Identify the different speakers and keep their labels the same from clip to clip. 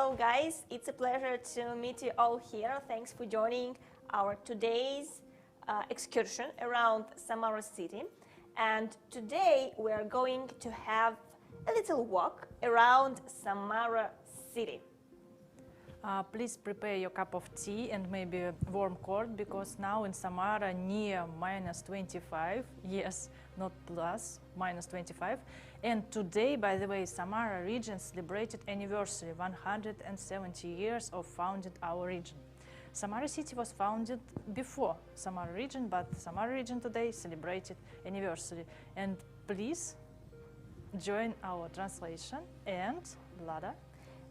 Speaker 1: Hello guys, it's a pleasure to meet you all here. Thanks for joining our today's excursion around Samara city. And today we are going to have a little walk around Samara city.
Speaker 2: Please prepare your cup of tea and maybe a warm coat, because now in Samara near -25, yes, not plus, -25. And today, by the way, Samara region celebrated anniversary, 170 years of founded our region. Samara city was founded before Samara region, but Samara region today celebrated anniversary. And please join our translation. And Vlada?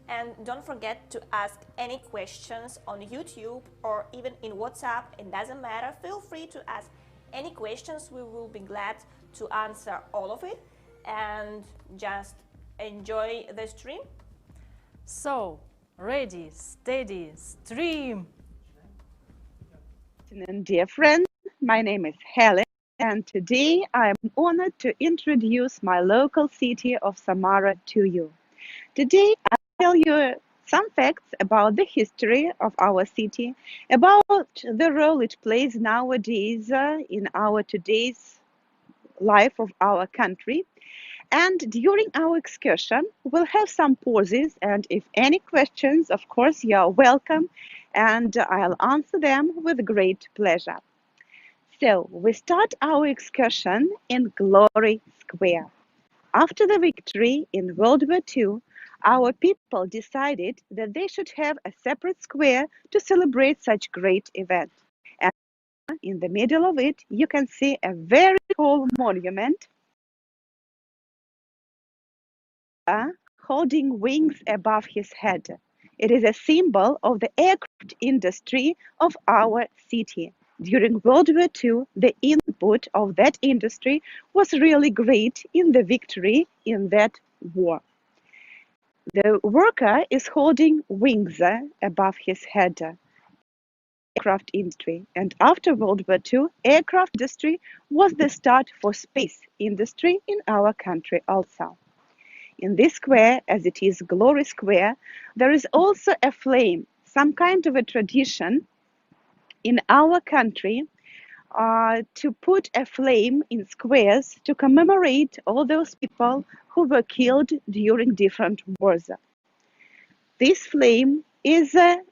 Speaker 1: And don't forget to ask any questions on YouTube or even in WhatsApp. It doesn't matter. Feel free to ask any questions. We will be glad to answer all of it, and just enjoy the stream.
Speaker 2: So, ready, steady, stream!
Speaker 3: And dear friends, my name is Helen, and today I am honored to introduce my local city of Samara to you. Today I'll tell you some facts about the history of our city, about the role it plays nowadays in our today's life of our country. And during our excursion, we'll have some pauses, and if any questions, of course, you are welcome, and I'll answer them with great pleasure. So we start our excursion in Glory Square. After the victory in World War II, our people decided that they should have a separate square to celebrate such great event. And in the middle of it, you can see a very tall monument holding wings above his head. It is a symbol of the aircraft industry of our city. During World War II, the input of that industry was really great in the victory in that war. The worker is holding wings above his head. Aircraft industry. And after World War II, aircraft industry was the start for space industry in our country also. In this square, as it is Glory Square, there is also a flame, some kind of a tradition in our country to put a flame in squares to commemorate all those people who were killed during different wars. This flame is a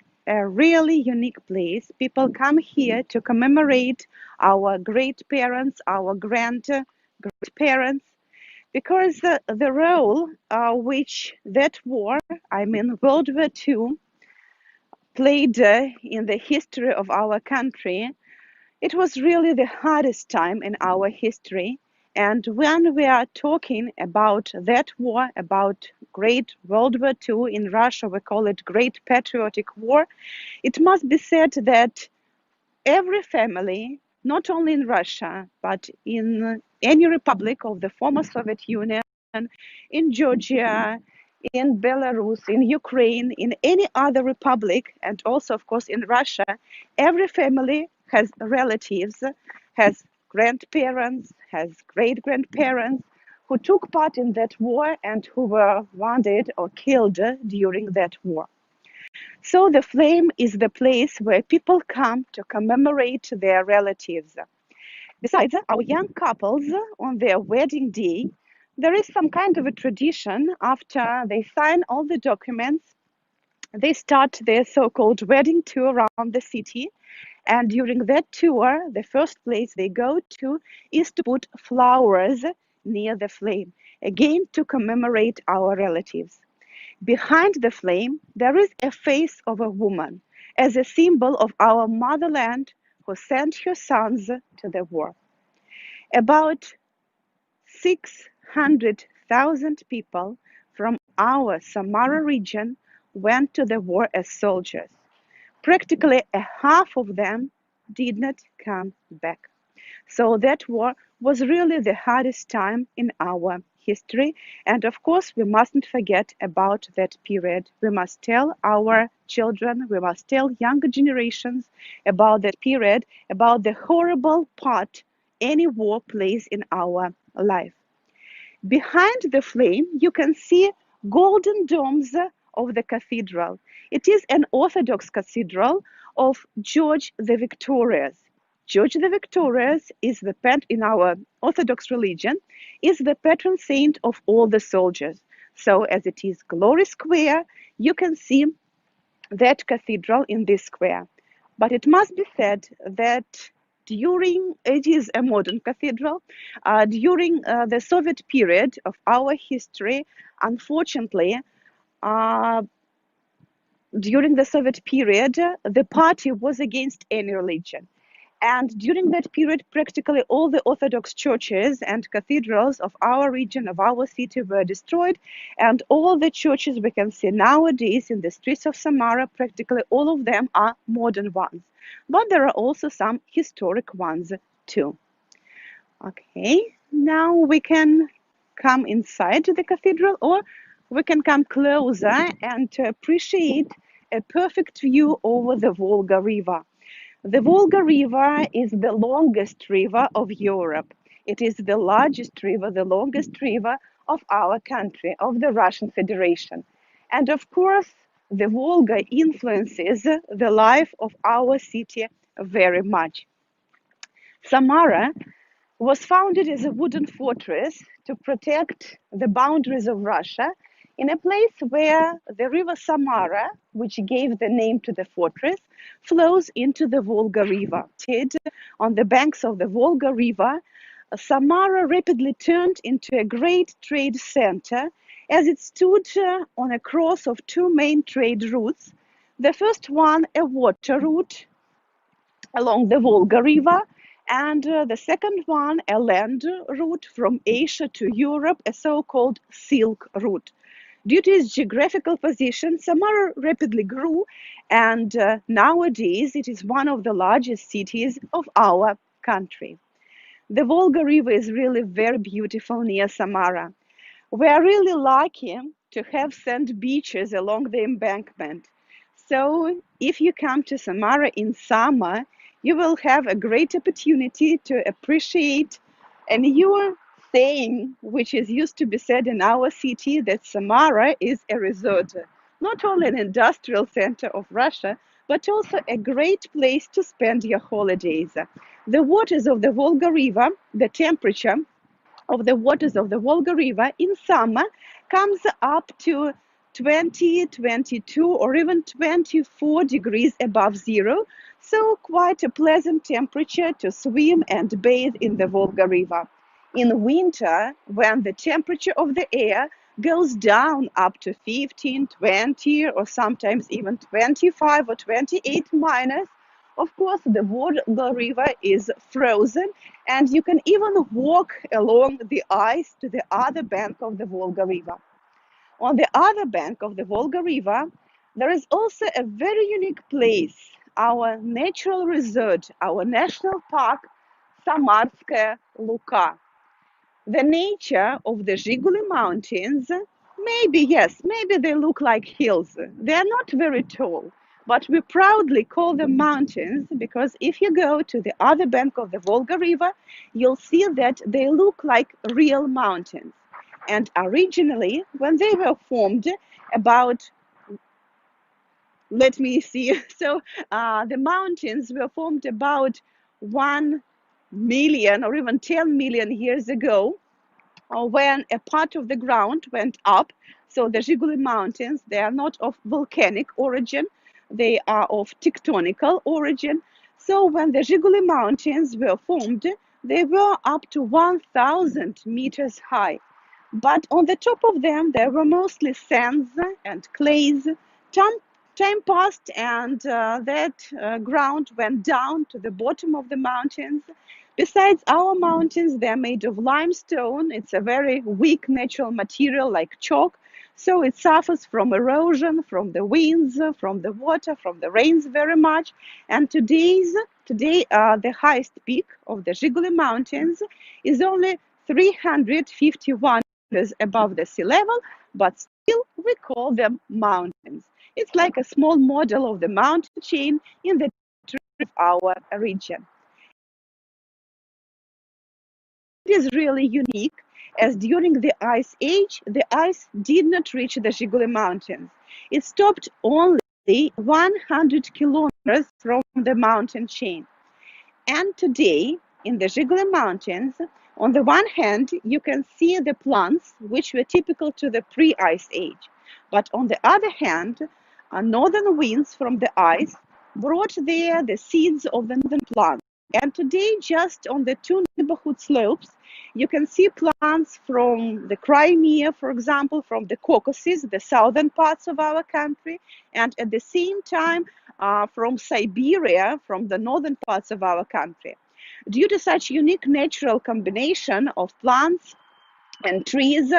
Speaker 3: really unique place. People come here to commemorate our great parents, our grandparents, because the role which that war, I mean World War II, played in the history of our country, it was really the hardest time in our history. And when we are talking about that war, about Great World War II in Russia, we call it Great Patriotic War, it must be said that every family, not only in Russia, but in any republic of the former Soviet Union, in Georgia, in Belarus, in Ukraine, in any other republic, and also, of course, in Russia, every family has relatives, has grandparents, has great-grandparents who took part in that war and who were wounded or killed during that war. So the flame is the place where people come to commemorate their relatives. Besides, our young couples on their wedding day, there is some kind of a tradition. After they sign all the documents, they start their so-called wedding tour around the city. And during that tour, the first place they go to is to put flowers near the flame, again to commemorate our relatives. Behind the flame, there is a face of a woman as a symbol of our motherland who sent her sons to the war. About 600,000 people from our Samara region went to the war as soldiers. Practically a half of them did not come back. So that war was really the hardest time in our history. And of course, we mustn't forget about that period. We must tell our children, we must tell younger generations about that period, about the horrible part any war plays in our life. Behind the flame, you can see golden domes of the cathedral. It is an Orthodox cathedral of George the Victorious. George the Victorious is in our Orthodox religion, is the patron saint of all the soldiers. So as it is Glory Square, you can see that cathedral in this square. But it must be said that it is a modern cathedral. During the Soviet period of our history, unfortunately, uh, during the Soviet period, the party was against any religion. And during that period, practically all the Orthodox churches and cathedrals of our region, of our city, were destroyed. And all the churches we can see nowadays in the streets of Samara, practically all of them are modern ones. But there are also some historic ones too. Okay, now we can come inside the cathedral, or we can come closer and to appreciate a perfect view over the Volga River. The Volga River is the longest river of Europe. It is the largest river, the longest river of our country, of the Russian Federation. And of course, the Volga influences the life of our city very much. Samara was founded as a wooden fortress to protect the boundaries of Russia in a place where the river Samara, which gave the name to the fortress, flows into the Volga River. On the banks of the Volga River, Samara rapidly turned into a great trade center as it stood on a cross of two main trade routes. The first one, a water route along the Volga River, and the second one, a land route from Asia to Europe, a so-called Silk Route. Due to its geographical position, Samara rapidly grew, and nowadays it is one of the largest cities of our country. The Volga River is really very beautiful near Samara. We are really lucky to have sand beaches along the embankment. So if you come to Samara in summer, you will have a great opportunity to appreciate a new saying which is used to be said in our city, that Samara is a resort, not only an industrial center of Russia, but also a great place to spend your holidays. The waters of the Volga River, the temperature of the waters of the Volga River in summer comes up to 20, 22, or even 24 degrees above zero. So quite a pleasant temperature to swim and bathe in the Volga River. In winter, when the temperature of the air goes down up to 15, 20, or sometimes even 25 or 28 minus, of course, the Volga River is frozen, and you can even walk along the ice to the other bank of the Volga River. On the other bank of the Volga River, there is also a very unique place, our natural resort, our national park, Samarskaya Luka. The nature of the Zhiguli Mountains, maybe they look like hills. They are not very tall, but we proudly call them mountains because if you go to the other bank of the Volga River, you'll see that they look like real mountains. And originally, when they were formed about, let me see, so the mountains were formed about 1 million or even 10 million years ago, when a part of the ground went up. So the Zhiguli Mountains, they are not of volcanic origin, they are of tectonical origin. So when the Zhiguli Mountains were formed, they were up to 1,000 meters high. But on the top of them, there were mostly sands and clays. Time passed, and that ground went down to the bottom of the mountains. Besides, our mountains, they're made of limestone. It's a very weak natural material like chalk. So it suffers from erosion, from the winds, from the water, from the rains very much. And today, the highest peak of the Zhiguli Mountains is only 351 meters above the sea level, but still we call them mountains. It's like a small model of the mountain chain in the of our region. It is really unique as during the Ice Age, the ice did not reach the Zhiguli Mountains. It stopped only 100 kilometers from the mountain chain. And today, in the Zhiguli Mountains, on the one hand, you can see the plants which were typical to the pre-ice age. But on the other hand, northern winds from the ice brought there the seeds of the northern plants. And today, just on the two neighborhood slopes, you can see plants from the Crimea, for example, from the Caucasus, the southern parts of our country, and at the same time, from Siberia, from the northern parts of our country. Due to such unique natural combination of plants and trees,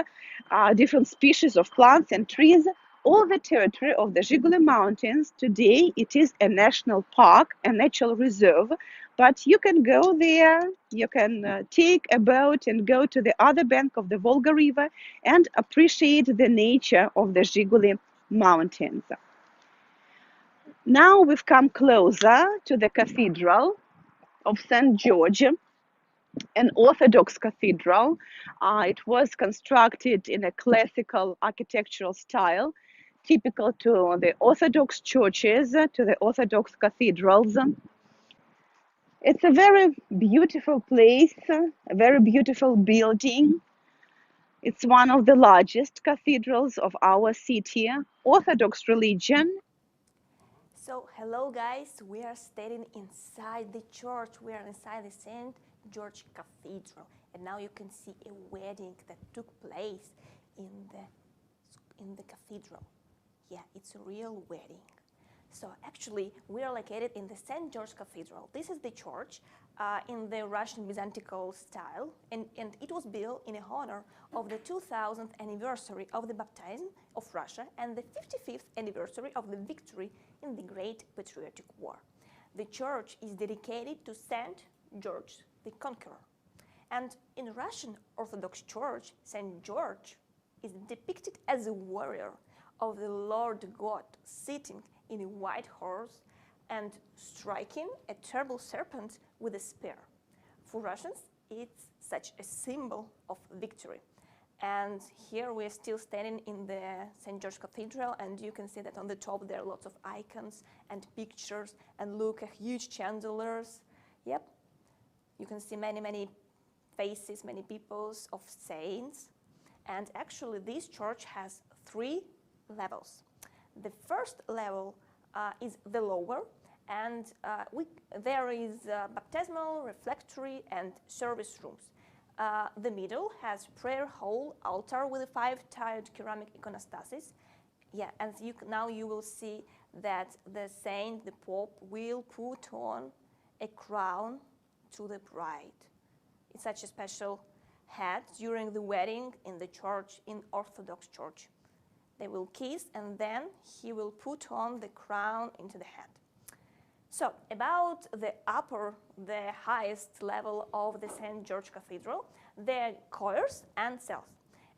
Speaker 3: different species of plants and trees, all the territory of the Zhiguli Mountains today, it is a national park, a natural reserve, but you can go there, you can take a boat and go to the other bank of the Volga River and appreciate the nature of the Zhiguli Mountains. Now we've come closer to the Cathedral of St. George, an Orthodox cathedral. It was constructed in a classical architectural style, typical to the Orthodox churches, to the Orthodox cathedrals. It's a very beautiful place, a very beautiful building. It's one of the largest cathedrals of our city. Orthodox religion.
Speaker 1: So, hello guys, we are standing inside the church. We are inside the St. George Cathedral. And now you can see a wedding that took place in the cathedral. Yeah, it's a real wedding. So actually, we are located in the St. George Cathedral. This is the church in the Russian Byzantine style, and it was built in honor of the 2000th anniversary of the baptism of Russia and the 55th anniversary of the victory in the Great Patriotic War. The church is dedicated to St. George the Conqueror. And in Russian Orthodox Church, St. George is depicted as a warrior of the Lord God sitting in a white horse and striking a terrible serpent with a spear. For Russians, it's such a symbol of victory. And here we're still standing in the St. George Cathedral, and you can see that on the top there are lots of icons and pictures, and look at huge chandeliers. Yep, you can see many faces, many peoples of saints. And actually this church has 3 levels. The first level is the lower, and there is baptismal, refectory, and service rooms. The middle has prayer hall, altar with a 5-tiered ceramic iconostasis. Yeah, and now you will see that the saint, the Pope, will put on a crown to the bride. It's such a special hat during the wedding in the church, in Orthodox Church. They will kiss, and then he will put on the crown into the head. So, about the highest level of the St. George Cathedral, there are choirs and cells.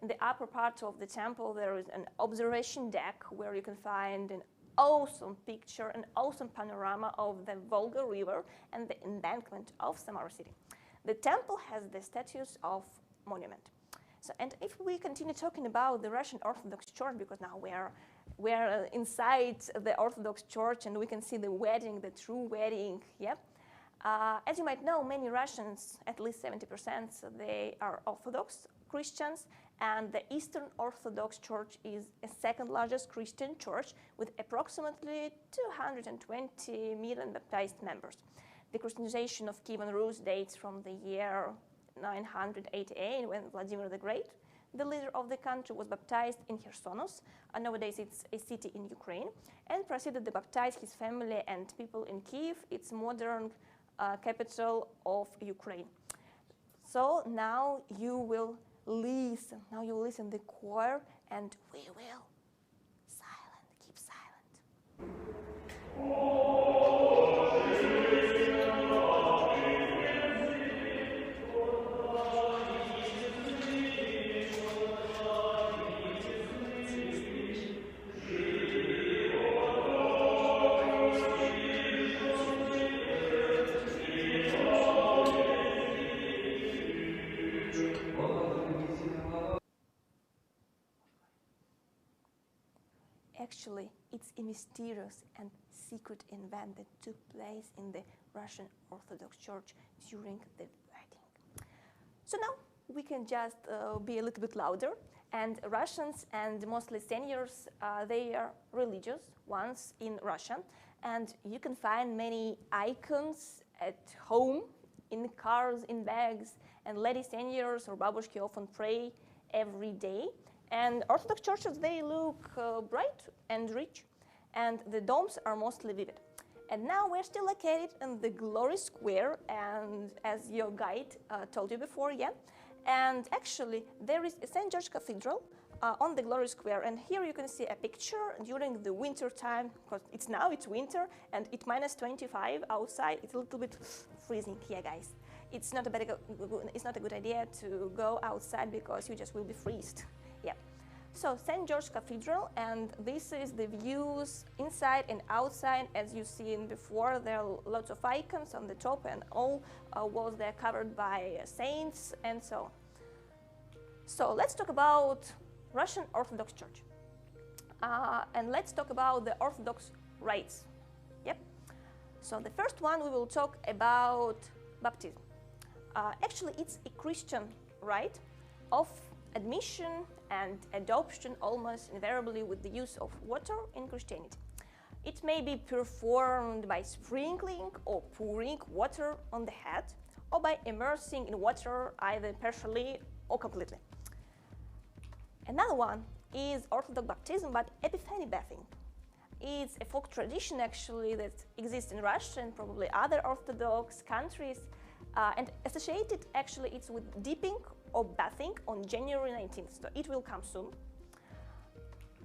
Speaker 1: In the upper part of the temple, there is an observation deck where you can find an awesome picture, an awesome panorama of the Volga River and the embankment of Samara city. The temple has the statues of monument. So, and if we continue talking about the Russian Orthodox Church, because now we're inside the Orthodox Church and we can see the wedding, the true wedding, yeah. As you might know, many Russians, at least 70%, so they are Orthodox Christians, and the Eastern Orthodox Church is a second largest Christian church with approximately 220 million baptized members. The Christianization of Kievan Rus dates from the year 988, when Vladimir the Great, the leader of the country, was baptized in Khersonos, nowadays it's a city in Ukraine, and proceeded to baptize his family and people in Kiev, its modern capital of Ukraine. So now you will listen the choir, and we will keep silent. actually it's a mysterious and secret event that took place in the Russian Orthodox Church during the wedding. So now we can just be a little bit louder. And Russians and mostly seniors, they are religious ones in Russia. And you can find many icons at home, in cars, in bags. And lady seniors or babushki often pray every day. And Orthodox churches, they look bright and rich. And the domes are mostly vivid. And now we're still located in the Glory Square, and as your guide told you before, yeah. And actually, there is a St. George Cathedral on the Glory Square, and here you can see a picture during the winter time, because it's winter, and it's minus 25 outside. It's a little bit freezing here, guys. It's not a good idea to go outside because you just will be freezed. Yeah. So St. George Cathedral, and this is the views inside and outside. As you've seen before, there are lots of icons on the top, and all walls they're covered by saints and so on. So let's talk about Russian Orthodox Church, and let's talk about the Orthodox rites. Yep. So the first one, we will talk about baptism. Actually, it's a Christian rite of admission and adoption, almost invariably with the use of water in Christianity. It may be performed by sprinkling or pouring water on the head, or by immersing in water either partially or completely. Another one is Orthodox baptism, but Epiphany bathing. It's a folk tradition actually that exists in Russia and probably other Orthodox countries, and associated actually it's with dipping or bathing on January 19th, so it will come soon.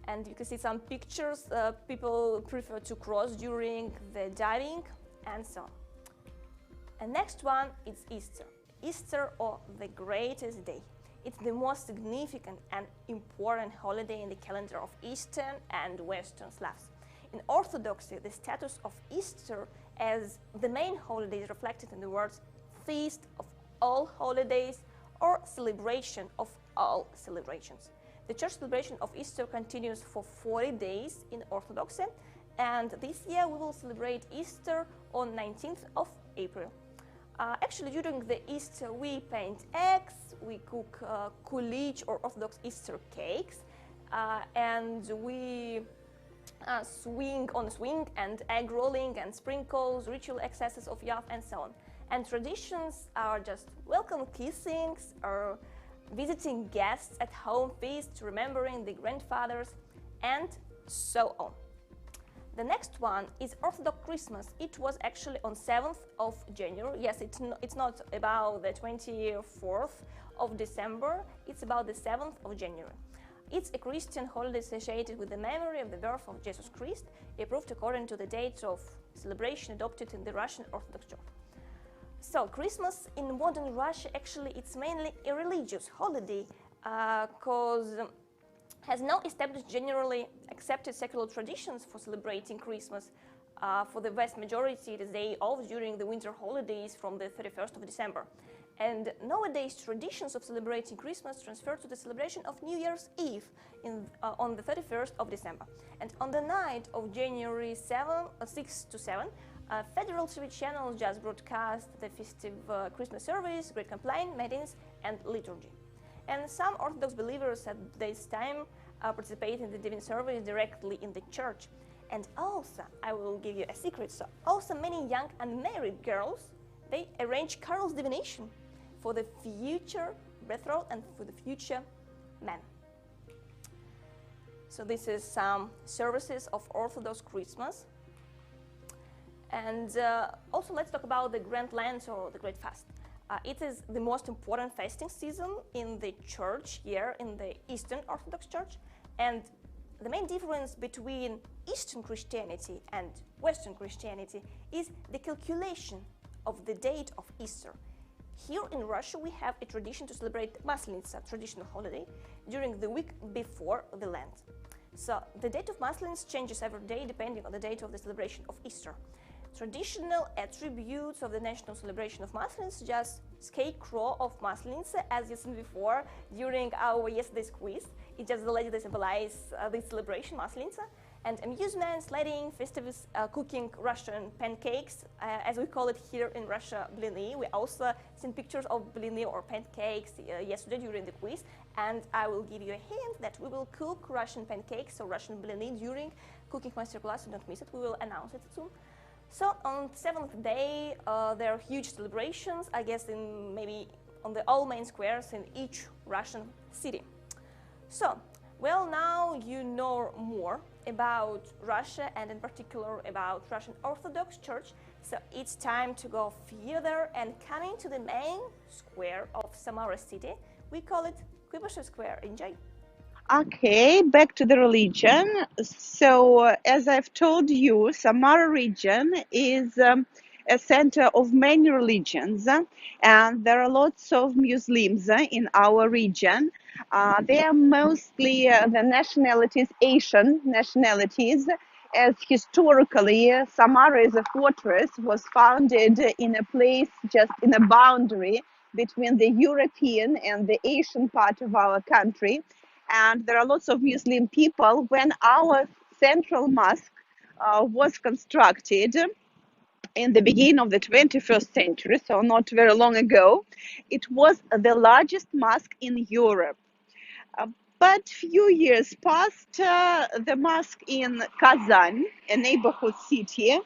Speaker 1: And you can see some pictures. People prefer to cross during the diving and so on. And next one is Easter. Easter, or the greatest day. It's the most significant and important holiday in the calendar of Eastern and Western Slavs. In Orthodoxy, the status of Easter as the main holiday is reflected in the words feast of all holidays, or celebration of all celebrations. The church celebration of Easter continues for 40 days in Orthodoxy, and this year we will celebrate Easter on 19th of April. Actually, during the Easter, we paint eggs, we cook kulich or Orthodox Easter cakes, and we swing on swing and egg rolling and sprinkles, ritual excesses of yav and so on. And traditions are just welcome kissings or visiting guests at home feasts, remembering the grandfathers, and so on. The next one is Orthodox Christmas. It was actually on 7th of January. Yes, it's not about the 24th of December. It's about the 7th of January. It's a Christian holiday associated with the memory of the birth of Jesus Christ, approved according to the dates of celebration adopted in the Russian Orthodox Church. So Christmas in modern Russia, actually, it's mainly a religious holiday because has no established generally accepted secular traditions for celebrating Christmas. For the vast majority, it is day off during the winter holidays from the 31st of December. And nowadays, traditions of celebrating Christmas transfer to the celebration of New Year's Eve on the 31st of December. And on the night of January 6 to 7, federal TV channels just broadcast the festive Christmas service, Great Complaint, Matins, and liturgy. And some Orthodox believers at this time participate in the divine service directly in the church. And also, I will give you a secret, so also many young unmarried girls, they arrange carols divination for the future betrothed and for the future man. So this is some services of Orthodox Christmas. And also let's talk about the Grand Lent or the Great Fast. It is the most important fasting season in the church here in the Eastern Orthodox Church. And the main difference between Eastern Christianity and Western Christianity is the calculation of the date of Easter. Here in Russia, we have a tradition to celebrate Maslenitsa, traditional holiday, during the week before the Lent. So the date of Maslenitsa changes every day depending on the date of the celebration of Easter. Traditional attributes of the national celebration of Maslenitsa, just scarecrow of Maslenitsa, as you seen before during our yesterday's quiz. It's just the lady that symbolizes this celebration, Maslenitsa. and amusement, sledding, festivals, cooking Russian pancakes, as we call it here in Russia, blini. We also seen pictures of blini or pancakes yesterday during the quiz, and I will give you a hint that we will cook Russian pancakes or Russian blini during cooking masterclass, so don't miss it. We will announce it soon. So on the 7th day, there are huge celebrations, I guess maybe on the all main squares in each Russian city. So, well, now you know more about Russia and in particular about Russian Orthodox Church. So it's time to go further and coming to the main square of Samara city. We call it Kuibyshev Square. Enjoy.
Speaker 3: Okay, back to the religion. So, as I've told you, Samara region is a center of many religions, and there are lots of Muslims in our region. They are mostly the nationalities, Asian nationalities, as historically Samara is a fortress, was founded in a place just in a boundary between the European and the Asian part of our country. And there are lots of Muslim people. When our central mosque was constructed in the beginning of the 21st century, so not very long ago, it was the largest mosque in Europe. But few years passed, the mosque in Kazan, a neighborhood city,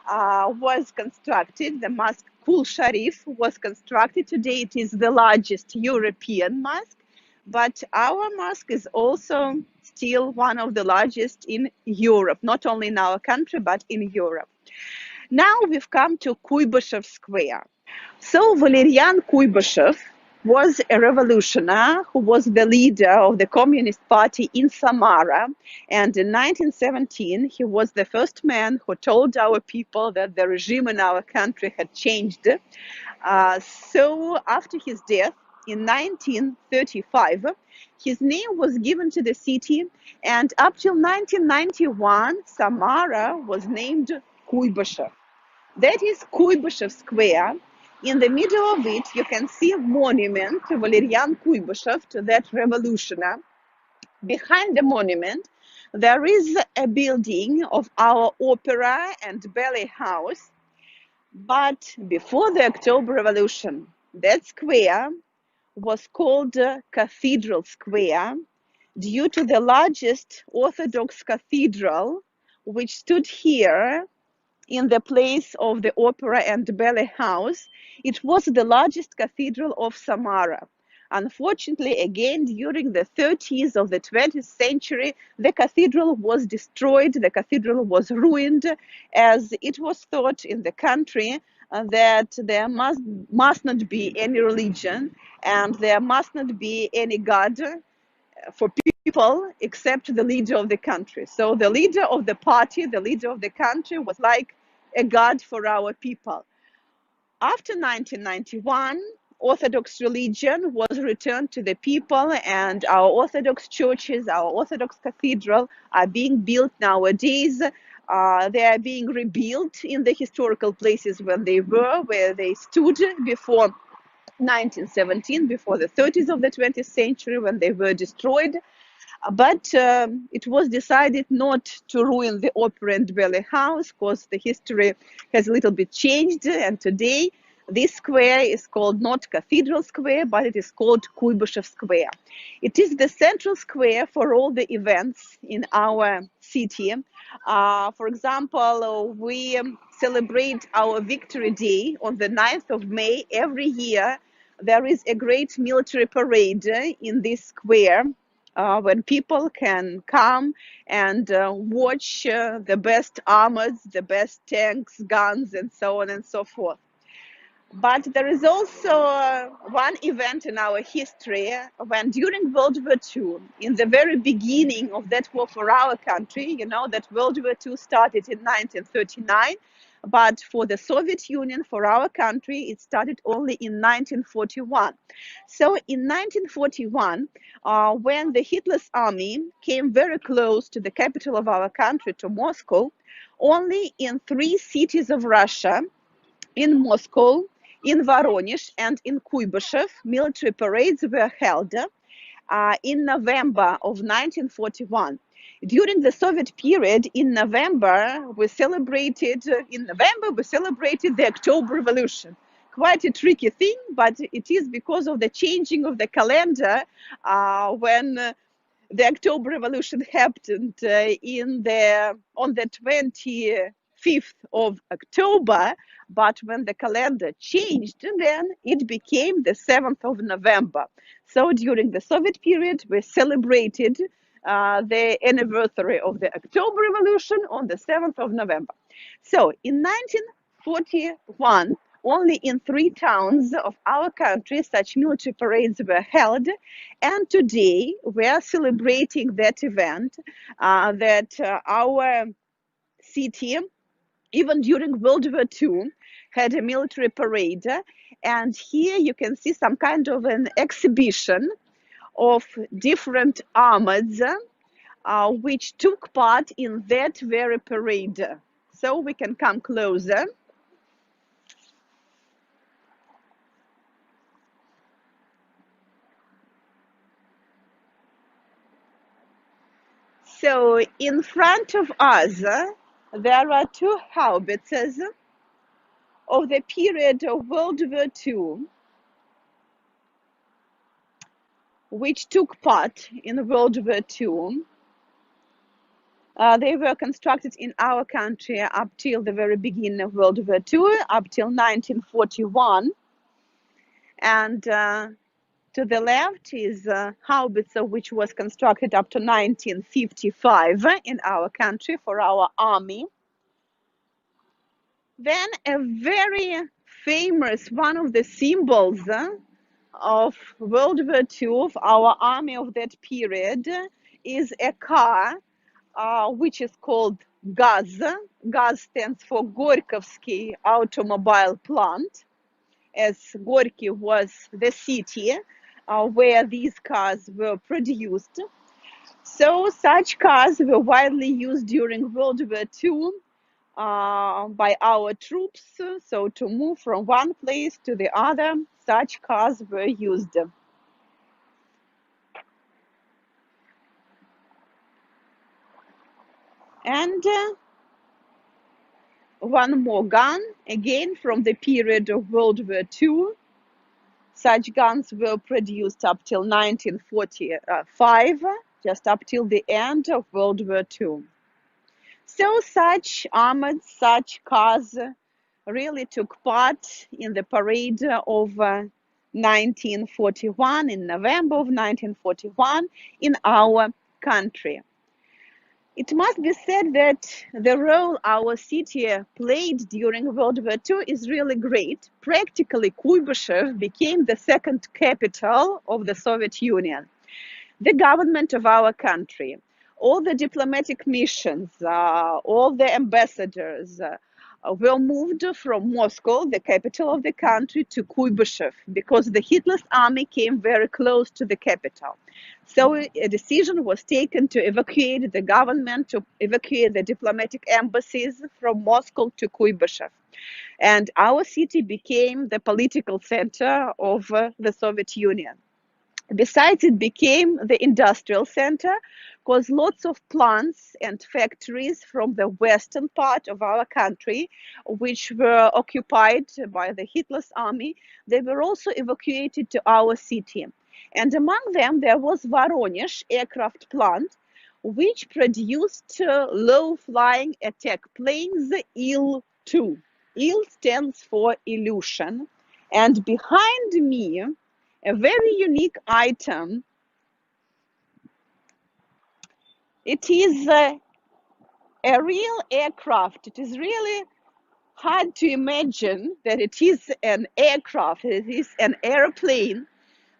Speaker 3: was constructed. The mosque Kul Sharif was constructed. Today it is the largest European mosque. But our mosque is also still one of the largest in Europe, not only in our country, but in Europe. Now we've come to Kuibyshev Square. So Valerian Kuibyshev was a revolutionary who was the leader of the Communist Party in Samara. And in 1917, he was the first man who told our people that the regime in our country had changed. So after his death, in 1935, his name was given to the city, and up till 1991, Samara was named Kuibyshev. That is Kuibyshev Square. In the middle of it, you can see a monument to Valerian Kuibyshev, to that revolutionary. Behind the monument, there is a building of our opera and ballet house. But before the October Revolution, that square was called Cathedral Square due to the largest Orthodox cathedral, which stood here in the place of the opera and ballet house. It was the largest cathedral of Samara. Unfortunately, again, during the 30s of the 20th century, the cathedral was destroyed, the cathedral was ruined, as it was thought in the country that there must not be any religion and there must not be any God for people except the leader of the country. So the leader of the party, the leader of the country was like a God for our people. After 1991, Orthodox religion was returned to the people, and our Orthodox churches, our Orthodox cathedral are being built nowadays. They are being rebuilt in the historical places where they stood before 1917, before the 30s of the 20th century, when they were destroyed. But it was decided not to ruin the opera and ballet house because the history has a little bit changed. And today, this square is called not Cathedral Square, but it is called Kuibyshev Square. It is the central square for all the events in our city. For example, we celebrate our Victory Day on the 9th of May every year. There is a great military parade in this square. When people can come and watch the best armors, the best tanks, guns, and so on and so forth. But there is also one event in our history when during World War II, in the very beginning of that war for our country, you know that World War II started in 1939, but for the Soviet Union, for our country, it started only in 1941. So in 1941, when the Hitler's army came very close to the capital of our country, to Moscow, only in 3 cities of Russia, in Moscow, in Voronezh, and in Kuibyshev, military parades were held in November of 1941. During the Soviet period in November, we celebrated the October Revolution. Quite a tricky thing, but it is because of the changing of the calendar when the October Revolution happened on the 25th of October, but when the calendar changed, then it became the 7th of November. So during the Soviet period, we celebrated the anniversary of the October Revolution on the 7th of November. So in 1941, only in 3 towns of our country such military parades were held, and today we are celebrating that event, our city, even during World War II, had a military parade. And here you can see some kind of an exhibition of different armies which took part in that very parade. So we can come closer. So in front of us, there are 2 howitzers of the period of World War II, which took part in World War II. They were constructed in our country up till the very beginning of World War II, up till 1941. And to the left is a howitzer which was constructed up to 1955 in our country for our army. Then a very famous, one of the symbols of World War II, of our army of that period, is a car which is called GAZ. GAZ stands for Gorkovsky Automobile Plant, as Gorky was the city where these cars were produced. So such cars were widely used during World War II by our troops. So to move from one place to the other, such cars were used. And one more gun, again from the period of World War II. Such guns were produced up till 1945, just up till the end of World War II. So such armored, such cars really took part in the parade of 1941, in November of 1941, in our country. It must be said that the role our city played during World War II is really great. Practically, Kuibyshev became the second capital of the Soviet Union. The government of our country, all the diplomatic missions, all the ambassadors were moved from Moscow, the capital of the country, to Kuibyshev because the Hitler's army came very close to the capital. So a decision was taken to evacuate the government, to evacuate the diplomatic embassies from Moscow to Kuibyshev. And our city became the political center of the Soviet Union. Besides, it became the industrial center because lots of plants and factories from the western part of our country, which were occupied by the Hitler's army, they were also evacuated to our city. And among them, there was Voronezh aircraft plant, which produced low-flying attack planes Il-2. Il stands for Illusion. And behind me, a very unique item. It is a real aircraft. It is really hard to imagine that it is an aircraft, it is an airplane,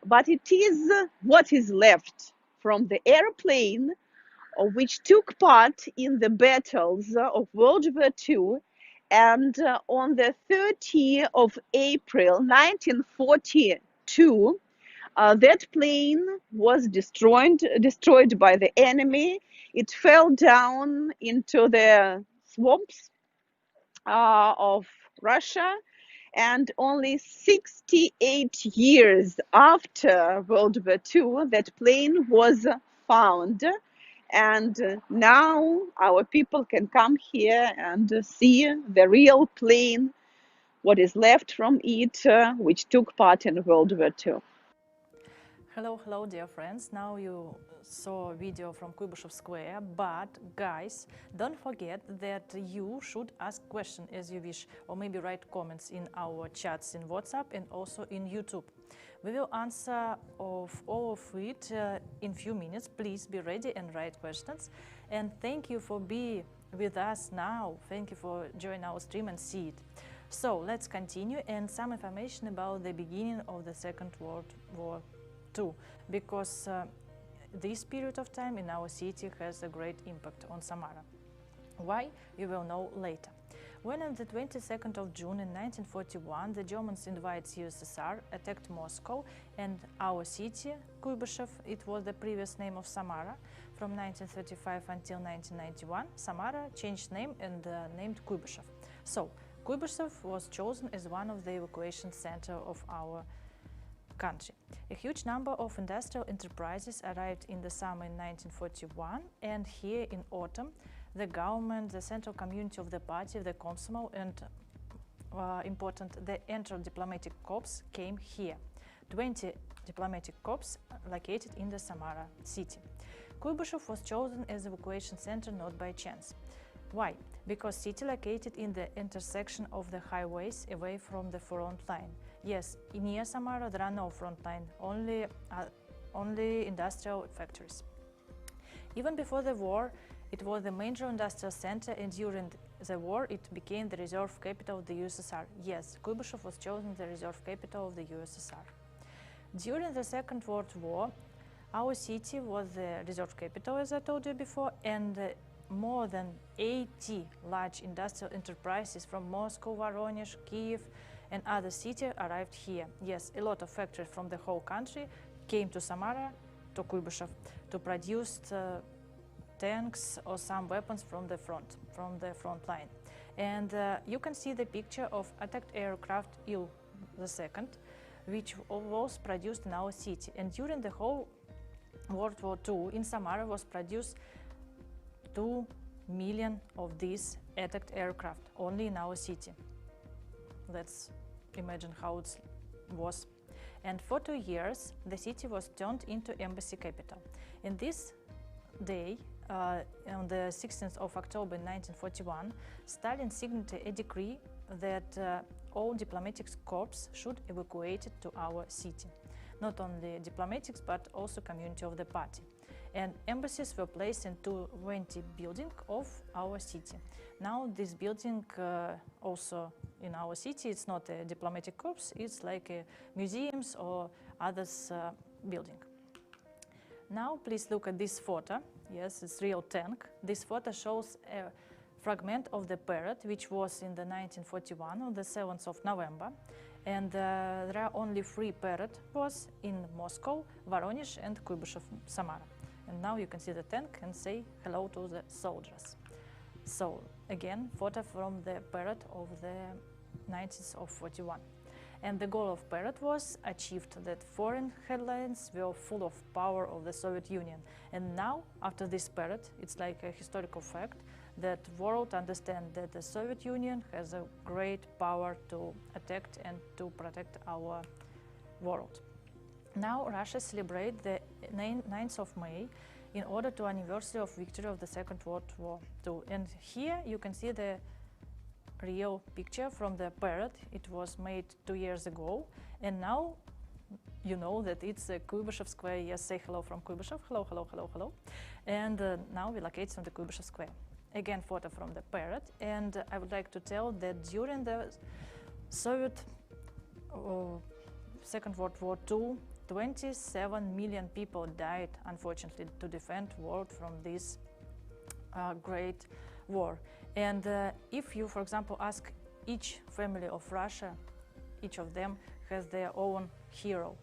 Speaker 3: but it is what is left from the airplane which took part in the battles of World War II. And on the 30th of April 1942, that plane was destroyed by the enemy. It fell down into the swamps of Russia, and only 68 years after World War II, that plane was found And now our people can come here and see the real plane, what is left from it, which took part in World War II.
Speaker 2: Hello, hello, dear friends. Now you saw a video from Kuybyshev Square, but guys, don't forget that you should ask questions as you wish, or maybe write comments in our chats in WhatsApp and also in YouTube. We will answer of all of it in few minutes. Please be ready and write questions. And thank you for being with us now. Thank you for joining our stream and see it. So let's continue, and some information about the beginning of the Second World War too, because this period of time in our city has a great impact on Samara. Why? You will know later. When on the 22nd of June in 1941 the Germans invaded USSR, attacked Moscow and our city, Kuybyshev, it was the previous name of Samara, from 1935 until 1991, Samara changed name and named Kuybyshev. So, Kuybyshev was chosen as one of the evacuation center of our country. A huge number of industrial enterprises arrived in the summer in 1941, and here in autumn the government, the central community of the party, the Komsomol, and important, the inter-diplomatic corps came here. 20 diplomatic corps located in the Samara city. Kuybyshev was chosen as evacuation center not by chance. Why? Because city located in the intersection of the highways away from the front line. Yes, near Samara there are no front line, only industrial factories. Even before the war, it was the major industrial center, and during the war it became the reserve capital of the USSR. Yes, Kuybyshev was chosen the reserve capital of the USSR. During the Second World War, our city was the reserve capital, as I told you before, and more than 80 large industrial enterprises from Moscow, Voronezh, Kiev, and other cities arrived here. Yes, a lot of factories from the whole country came to Samara, to Kuybyshev, to produce tanks or some weapons from the front line. And you can see the picture of attacked aircraft Il-2, which was produced in our city. And during the whole World War II, in Samara was produced 2 million of these attacked aircraft only in our city. Let's imagine how it was. And for 2 years, the city was turned into embassy capital. In this day, on the 16th of October 1941, Stalin signed a decree that all diplomatic corps should evacuate to our city. Not only diplomatics, but also community of the party. And embassies were placed in 20 buildings of our city. Now this building also in our city, it's not a diplomatic corps, it's like a museums or others building. Now please look at this photo. Yes, it's real tank. This photo shows a fragment of the parade, which was in the 1941 on the 7th of November. And there are only 3 parades was in Moscow, Voronezh and Kuybyshev, Samara. And now you can see the tank and say hello to the soldiers. So again, photo from the parade of the 19th of 41. And the goal of parade was achieved that foreign headlines were full of power of the Soviet Union. And now, after this parade, it's like a historical fact that world understand that the Soviet Union has a great power to attack and to protect our world. Now Russia celebrates the 9th of May in order to anniversary of victory of the Second World War too. And here you can see the real picture from the parade. It was made 2 years ago, and now you know that it's a Kuybyshev Square. Yes, say hello from Kuybyshev. Hello, hello, hello, hello. And now we locate on the Kuybyshev Square. Again, photo from the parade. And I would like to tell that during the Soviet Second World War II, 27 million people died, unfortunately, to defend world from this great war. And if you, for example, ask each family of Russia, each of them has their own hero,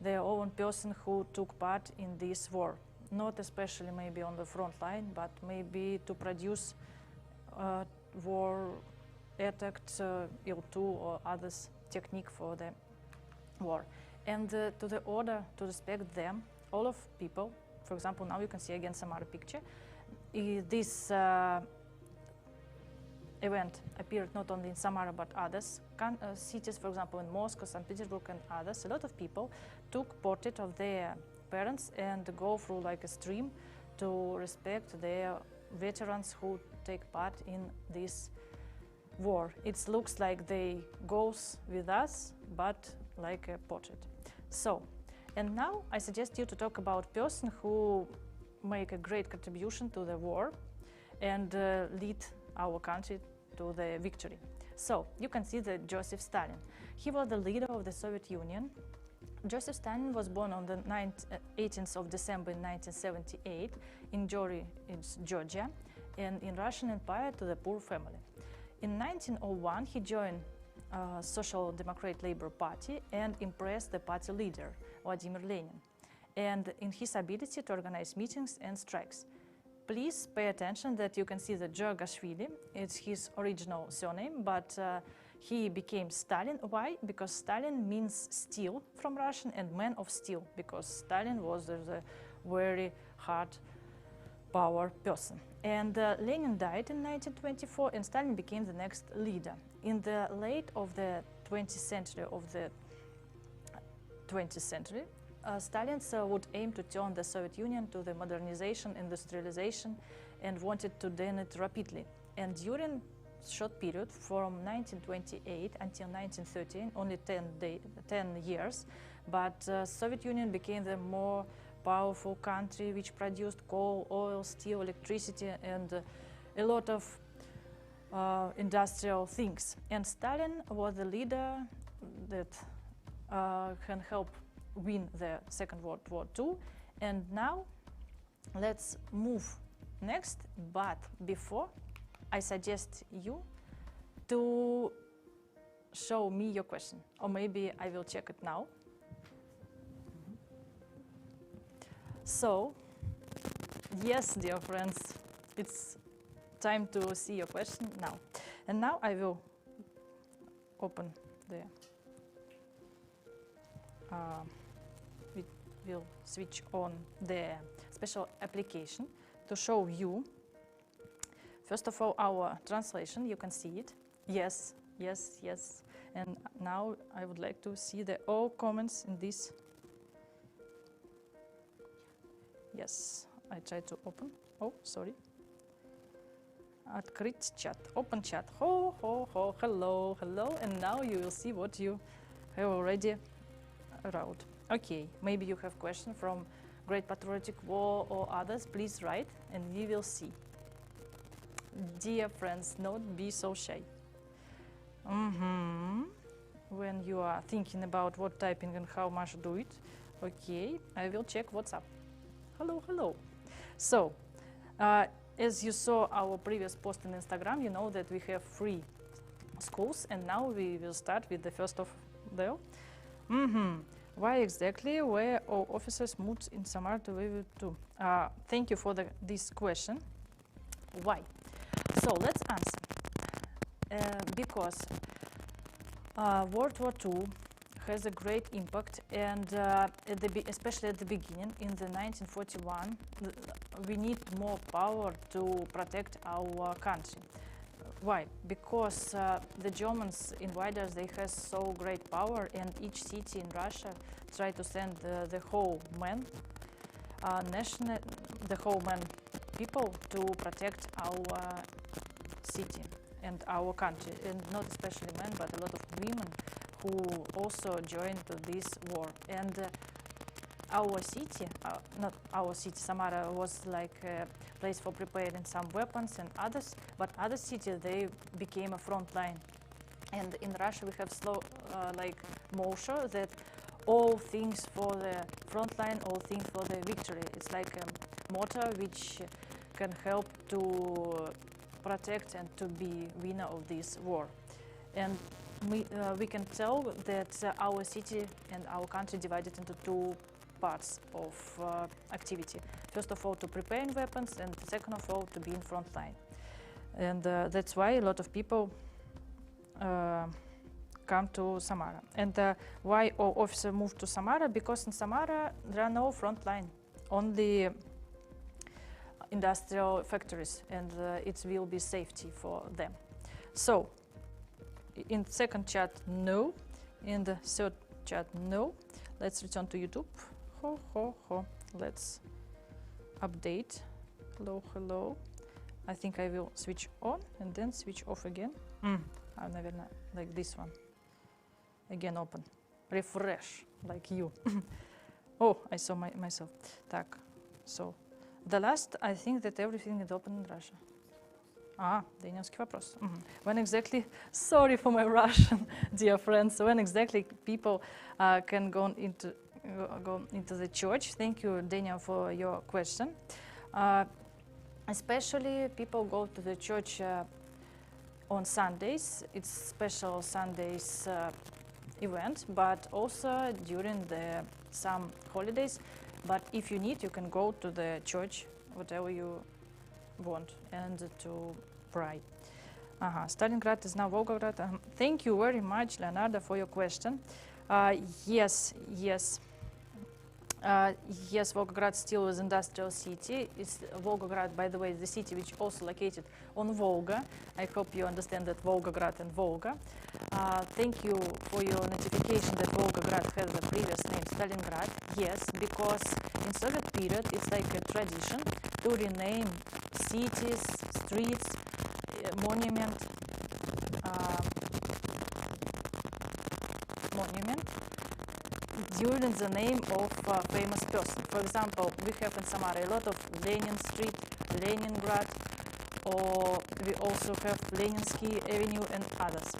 Speaker 2: their own person who took part in this war. Not especially maybe on the front line, but maybe to produce war attacked Il-2 or others technique for the war. And to the order to respect them, all of people For example, now you can see again Samara picture. This event appeared not only in Samara but others cities, for example in Moscow, St. Petersburg and others. A lot of people took portrait of their parents and go through like a stream to respect their veterans who take part in this war. It looks like they goes with us, but like a portrait. So, and now I suggest you to talk about person who make a great contribution to the war and lead our country to the victory. So, you can see that Joseph Stalin. He was the leader of the Soviet Union. Joseph Stalin was born on the 18th of December 1978 in Jori, it's Georgia, and in Russian Empire to the poor family. In 1901, he joined Social Democrat Labour Party and impressed the party leader, Vladimir Lenin, and in his ability to organize meetings and strikes. Please pay attention that you can see that Georgashvili, it's his original surname, but he became Stalin. Why? Because Stalin means steel from Russian and man of steel, because Stalin was a very hard power person. And Lenin died in 1924 and Stalin became the next leader. In the late of the 20th century, Stalin would aim to turn the Soviet Union to the modernization, industrialization, and wanted to do it rapidly. And during short period from 1928 until 1913, only 10 years, but Soviet Union became the more powerful country which produced coal, oil, steel, electricity, and a lot of industrial things. And Stalin was the leader that can help win the Second World War II. And now let's move next, but before I suggest you to show me your question, or maybe I will check it now. So, yes, dear friends, it's time to see your question now. And now I will open the, we will switch on the special application to show you, first of all, our translation. You can see it. Yes, yes, yes. And now I would like to see the all comments in this. Yes, I try to open. Oh, sorry. Открыть chat. Open chat. Ho, ho, ho. Hello, hello. And now you will see what you have already wrote. Okay, maybe you have question from Great Patriotic War or others. Please write and we will see. Dear friends, don't be so shy. When you are thinking about what typing and how much do it, okay, I will check WhatsApp. Hello, hello. So, as you saw our previous post on Instagram, you know that we have 3 schools, and now we will start with the first of them. Why exactly were all officers moved in Samara to Lviv too? Thank you for this question. Why? So let's answer. Because World War II has a great impact, and especially at the beginning, in the 1941, we need more power to protect our country. Why? Because the Germans invaders, they have so great power, and each city in Russia try to send the whole men, the whole men people to protect our city and our country, and not especially men, but a lot of women who also joined to this war. And our city, not our city, Samara, was like a place for preparing some weapons and others, but other cities, they became a front line. And in Russia we have like motto that all things for the front line, all things for the victory. It's like a motto which can help to protect and to be winner of this war. And we can tell that our city and our country divided into 2 parts of activity. First of all, to prepare weapons, and second of all, to be in front line. And that's why a lot of people come to Samara. And why all officers moved to Samara? Because in Samara there are no front line. only industrial factories, and it will be safety for them. So in second chat, no. In the third chat, no. Let's return to YouTube. Ho, ho, ho. Let's update. Hello, hello. I think I will switch on and then switch off again. I'm never like this one. Again, open. Refresh, like you. Oh, I saw myself. Так, so the last, I think that everything is open in Russia. Danielский вопрос. When exactly, sorry for my Russian, dear friends, when exactly people can go into the church? Thank you, Daniel, for your question. Especially people go to the church on Sundays. It's special Sundays event, but also during some holidays. But if you need, you can go to the church, whatever you want, and to pray. Stalingrad is now Volgograd. Thank you very much, Leonardo, for your question. Yes, Volgograd still is industrial city. It's Volgograd, by the way, the city which also located on Volga. I hope you understand that Volgograd and Volga. Thank you for your notification that Volgograd has the previous name Stalingrad. Yes, because in Soviet period it's like a tradition to rename cities, streets, monument during the name of a famous person. For example, we have in Samara a lot of Lenin Street, Leningrad, or we also have Leninsky Avenue and others.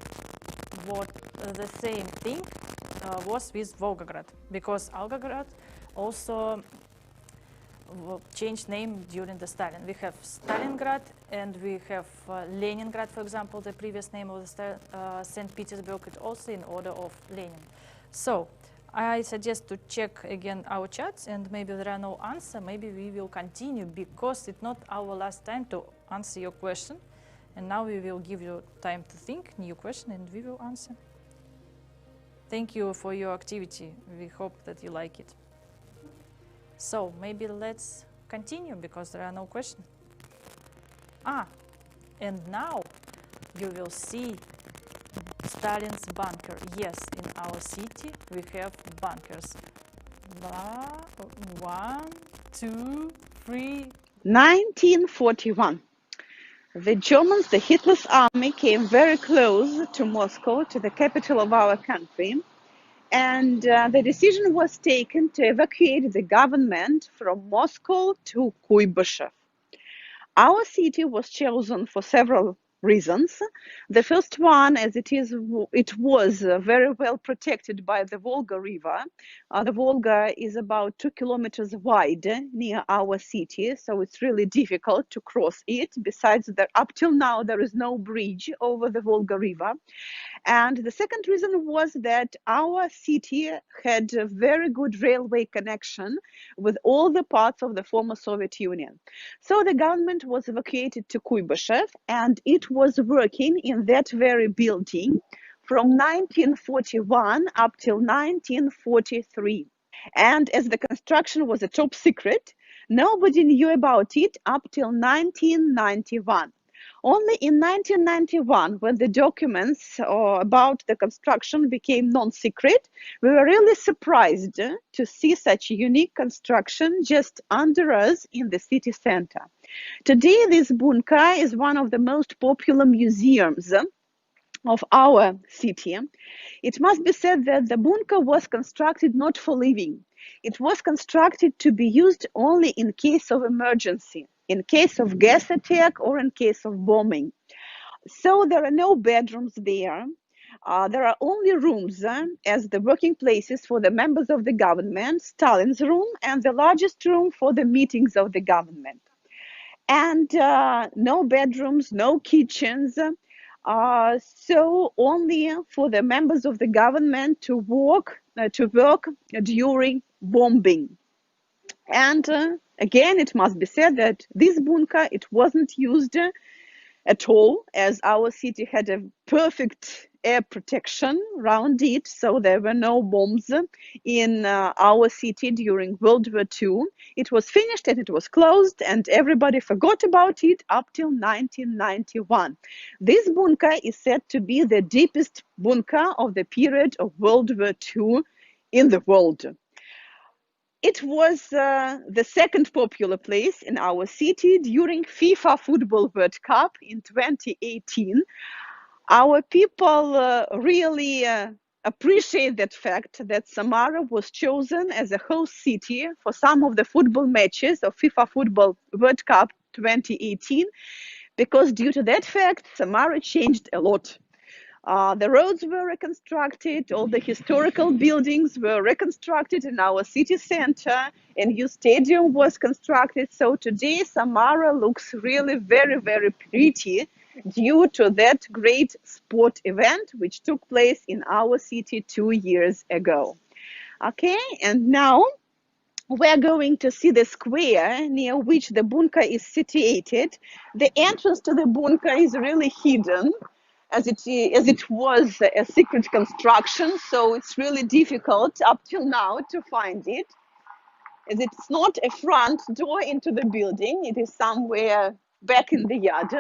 Speaker 2: What the same thing was with Volgograd, because Volgograd also changed name during the Stalin. We have Stalingrad and we have Leningrad, for example, the previous name of the St. Petersburg, it also in order of Lenin. So I suggest to check again our chats, and maybe there are no answer, maybe we will continue, because it's not our last time to answer your question. And now we will give you time to think, new question, and we will answer. Thank you for your activity. We hope that you like it. So maybe let's continue, because there are no questions. And now you will see Stalin's bunker. Yes, in our city we have bunkers. 1, 2, 3.
Speaker 3: 1941. The Germans, the Hitler's army, came very close to Moscow, to the capital of our country, and the decision was taken to evacuate the government from Moscow to Kuibyshev. Our city was chosen for several reasons. The first one, as it was very well protected by the Volga River. The Volga is about 2 kilometers wide near our city, so it's really difficult to cross it. Besides that, up till now, there is no bridge over the Volga River. And the second reason was that our city had a very good railway connection with all the parts of the former Soviet Union. So the government was evacuated to Kuibyshev, and it was working in that very building from 1941 up till 1943. And as the construction was a top secret, nobody knew about it up till 1991. Only in 1991, when the documents about the construction became non-secret, we were really surprised to see such a unique construction just under us in the city center. Today, this bunker is one of the most popular museums of our city. It must be said that the bunker was constructed not for living. It was constructed to be used only in case of emergency, in case of gas attack or in case of bombing. So there are no bedrooms there. There are only rooms as the working places for the members of the government, Stalin's room, and the largest room for the meetings of the government. And no bedrooms, no kitchens. So only for the members of the government to work during bombing. And again, it must be said that this bunker, it wasn't used at all, as our city had a perfect air protection around it, so there were no bombs in our city during World War II. It was finished and it was closed, and everybody forgot about it up till 1991. This bunker is said to be the deepest bunker of the period of World War II in the world. It was the second popular place in our city during FIFA Football World Cup in 2018. Our people really appreciate that fact that Samara was chosen as a host city for some of the football matches of FIFA Football World Cup 2018, because due to that fact, Samara changed a lot. The roads were reconstructed, all the historical buildings were reconstructed in our city center, a new stadium was constructed. So today Samara looks really very, very pretty due to that great sport event which took place in our city 2 years ago. Okay, and now we're going to see the square near which the bunker is situated. The entrance to the bunker is really hidden, as it was a secret construction, so it's really difficult up till now to find it, as it's not a front door into the building, it is somewhere back in the yard.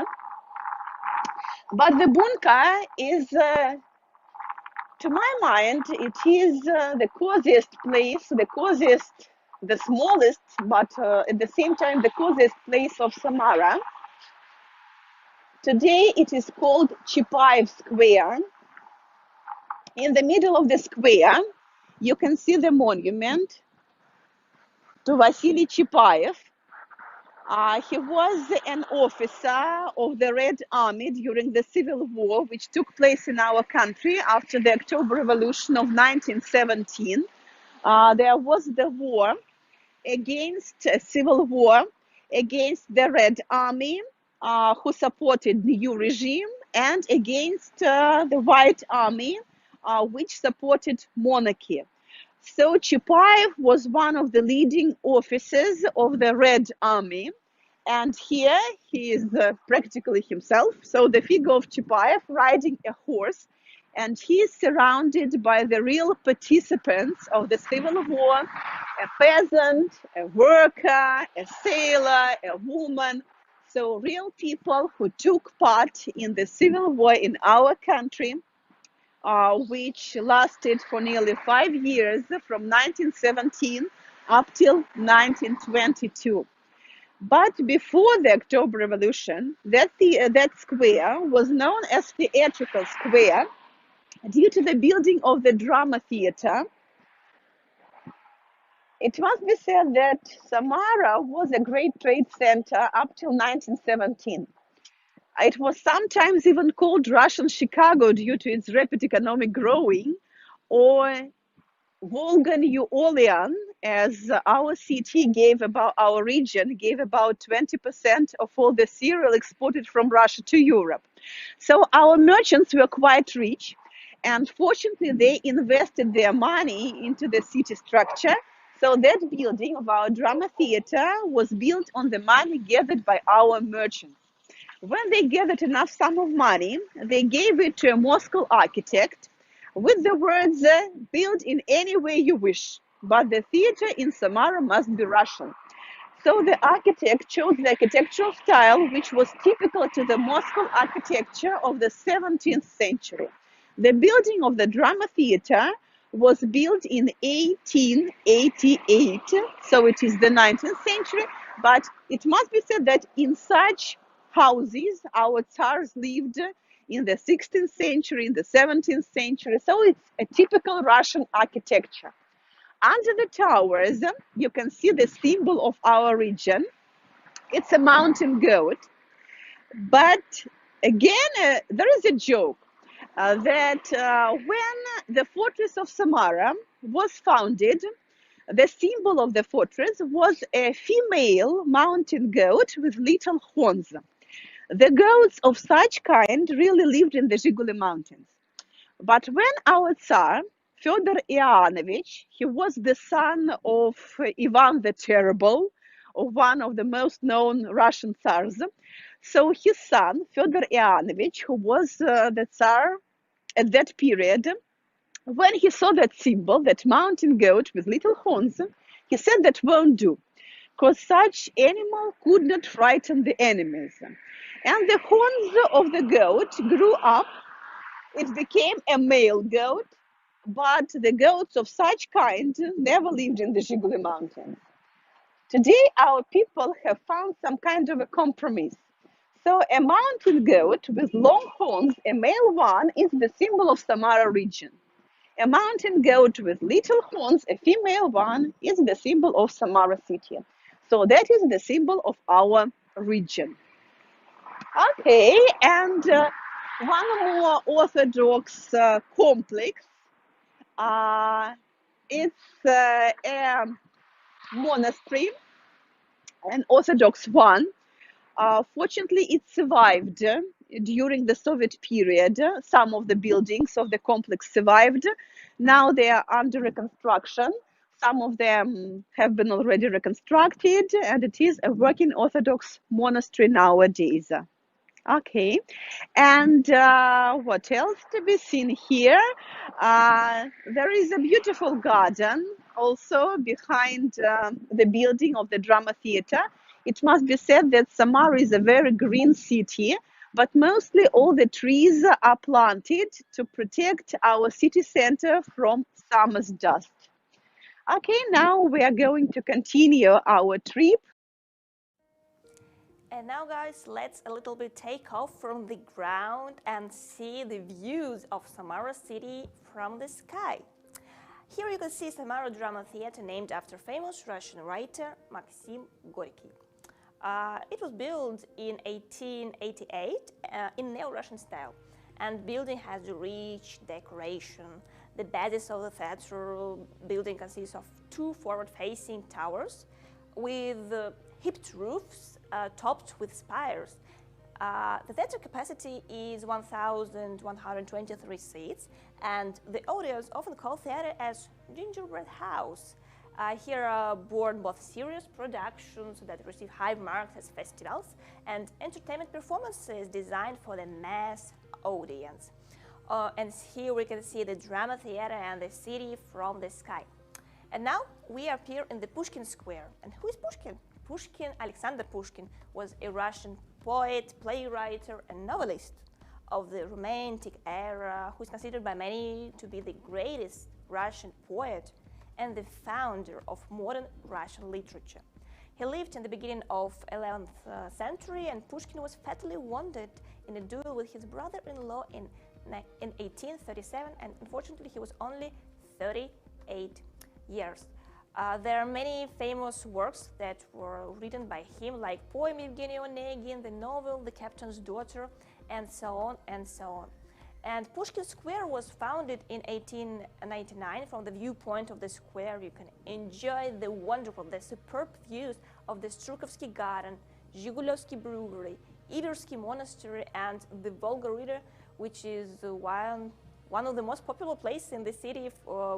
Speaker 3: But the bunker is, to my mind, it is the coziest place, the smallest, but at the same time the coziest place of Samara. Today it is called Chipaev Square. In the middle of the square, you can see the monument to Vasily Chipaev. He was an officer of the Red Army during the Civil War, which took place in our country after the October Revolution of 1917. There was the war against a civil war against the Red Army, who supported the new regime, and against the White Army, which supported monarchy. So Chipaev was one of the leading officers of the Red Army, and here he is practically himself. So the figure of Chipaev riding a horse, and he is surrounded by the real participants of the Civil War, a peasant, a worker, a sailor, a woman. So real people who took part in the Civil War in our country, which lasted for nearly 5 years, from 1917 up till 1922. But before the October Revolution, that square was known as Theatrical Square due to the building of the drama theater. It must be said that Samara was a great trade center up till 1917. It was sometimes even called Russian Chicago due to its rapid economic growing, or Volga New Orleans, as our city our region gave about 20% of all the cereal exported from Russia to Europe. So our merchants were quite rich, and fortunately they invested their money into the city structure. So that building of our drama theater was built on the money gathered by our merchants. When they gathered enough sum of money, they gave it to a Moscow architect with the words, build in any way you wish, but the theater in Samara must be Russian. So the architect chose the architectural style which was typical to the Moscow architecture of the 17th century. The building of the drama theater was built in 1888, so it is the 19th century, but it must be said that in such houses our Tsars lived in the 16th century, in the 17th century, so it's a typical Russian architecture. Under the towers, you can see the symbol of our region. It's a mountain goat. But again, there is a joke that when the fortress of Samara was founded, the symbol of the fortress was a female mountain goat with little horns. The goats of such kind really lived in the Zhiguli Mountains. But when our Tsar, Fyodor Ivanovich, he was the son of Ivan the Terrible, of one of the most known Russian Tsars. So his son, Fyodor Ivanovich, who was the Tsar at that period, when he saw that symbol, that mountain goat with little horns, he said that won't do, because such animal could not frighten the enemies. And the horns of the goat grew up. It became a male goat, but the goats of such kind never lived in the Zhiguli Mountains. Today, our people have found some kind of a compromise. So a mountain goat with long horns, a male one, is the symbol of Samara region. A mountain goat with little horns, a female one, is the symbol of Samara city. So that is the symbol of our region. Okay, and one more Orthodox complex. It's a monastery, an Orthodox one. Fortunately, it survived during the Soviet period. Some of the buildings of the complex survived. Now they are under reconstruction. Some of them have been already reconstructed, and it is a working Orthodox monastery nowadays. Okay, and what else to be seen here? There is a beautiful garden also behind the building of the drama theater. It must be said that Samara is a very green city, but mostly all the trees are planted to protect our city center from summer's dust. Okay, now we are going to continue our trip.
Speaker 1: And now, guys, let's a little bit take off from the ground and see the views of Samara city from the sky. Here you can see Samara Drama Theater, named after famous Russian writer Maxim Gorky. It was built in 1888 in neo-Russian style, and building has rich decoration. The basis of the theater building consists of two forward-facing towers with hipped roofs topped with spires. The theater capacity is 1,123 seats, and the audience often call theater as gingerbread house. Here are born both serious productions that receive high marks as festivals and entertainment performances designed for the mass audience. And here we can see the drama theater and the city from the sky. And now we appear in the Pushkin Square. And who is Pushkin? Pushkin, Alexander Pushkin, was a Russian poet, playwright, and novelist of the Romantic era, who is considered by many to be the greatest Russian poet and the founder of modern Russian literature. He lived in the beginning of 11th century, and Pushkin was fatally wounded in a duel with his brother-in-law in 1837, and unfortunately he was only 38 years. There are many famous works that were written by him, like poem Evgeny Onegin, the novel The Captain's Daughter, and so on and so on. And Pushkin Square was founded in 1899. From the viewpoint of the square, you can enjoy the wonderful, the superb views of the Strukovsky Garden, Zhigulovsky Brewery, Iversky Monastery, and the Volga River, which is one of the most popular places in the city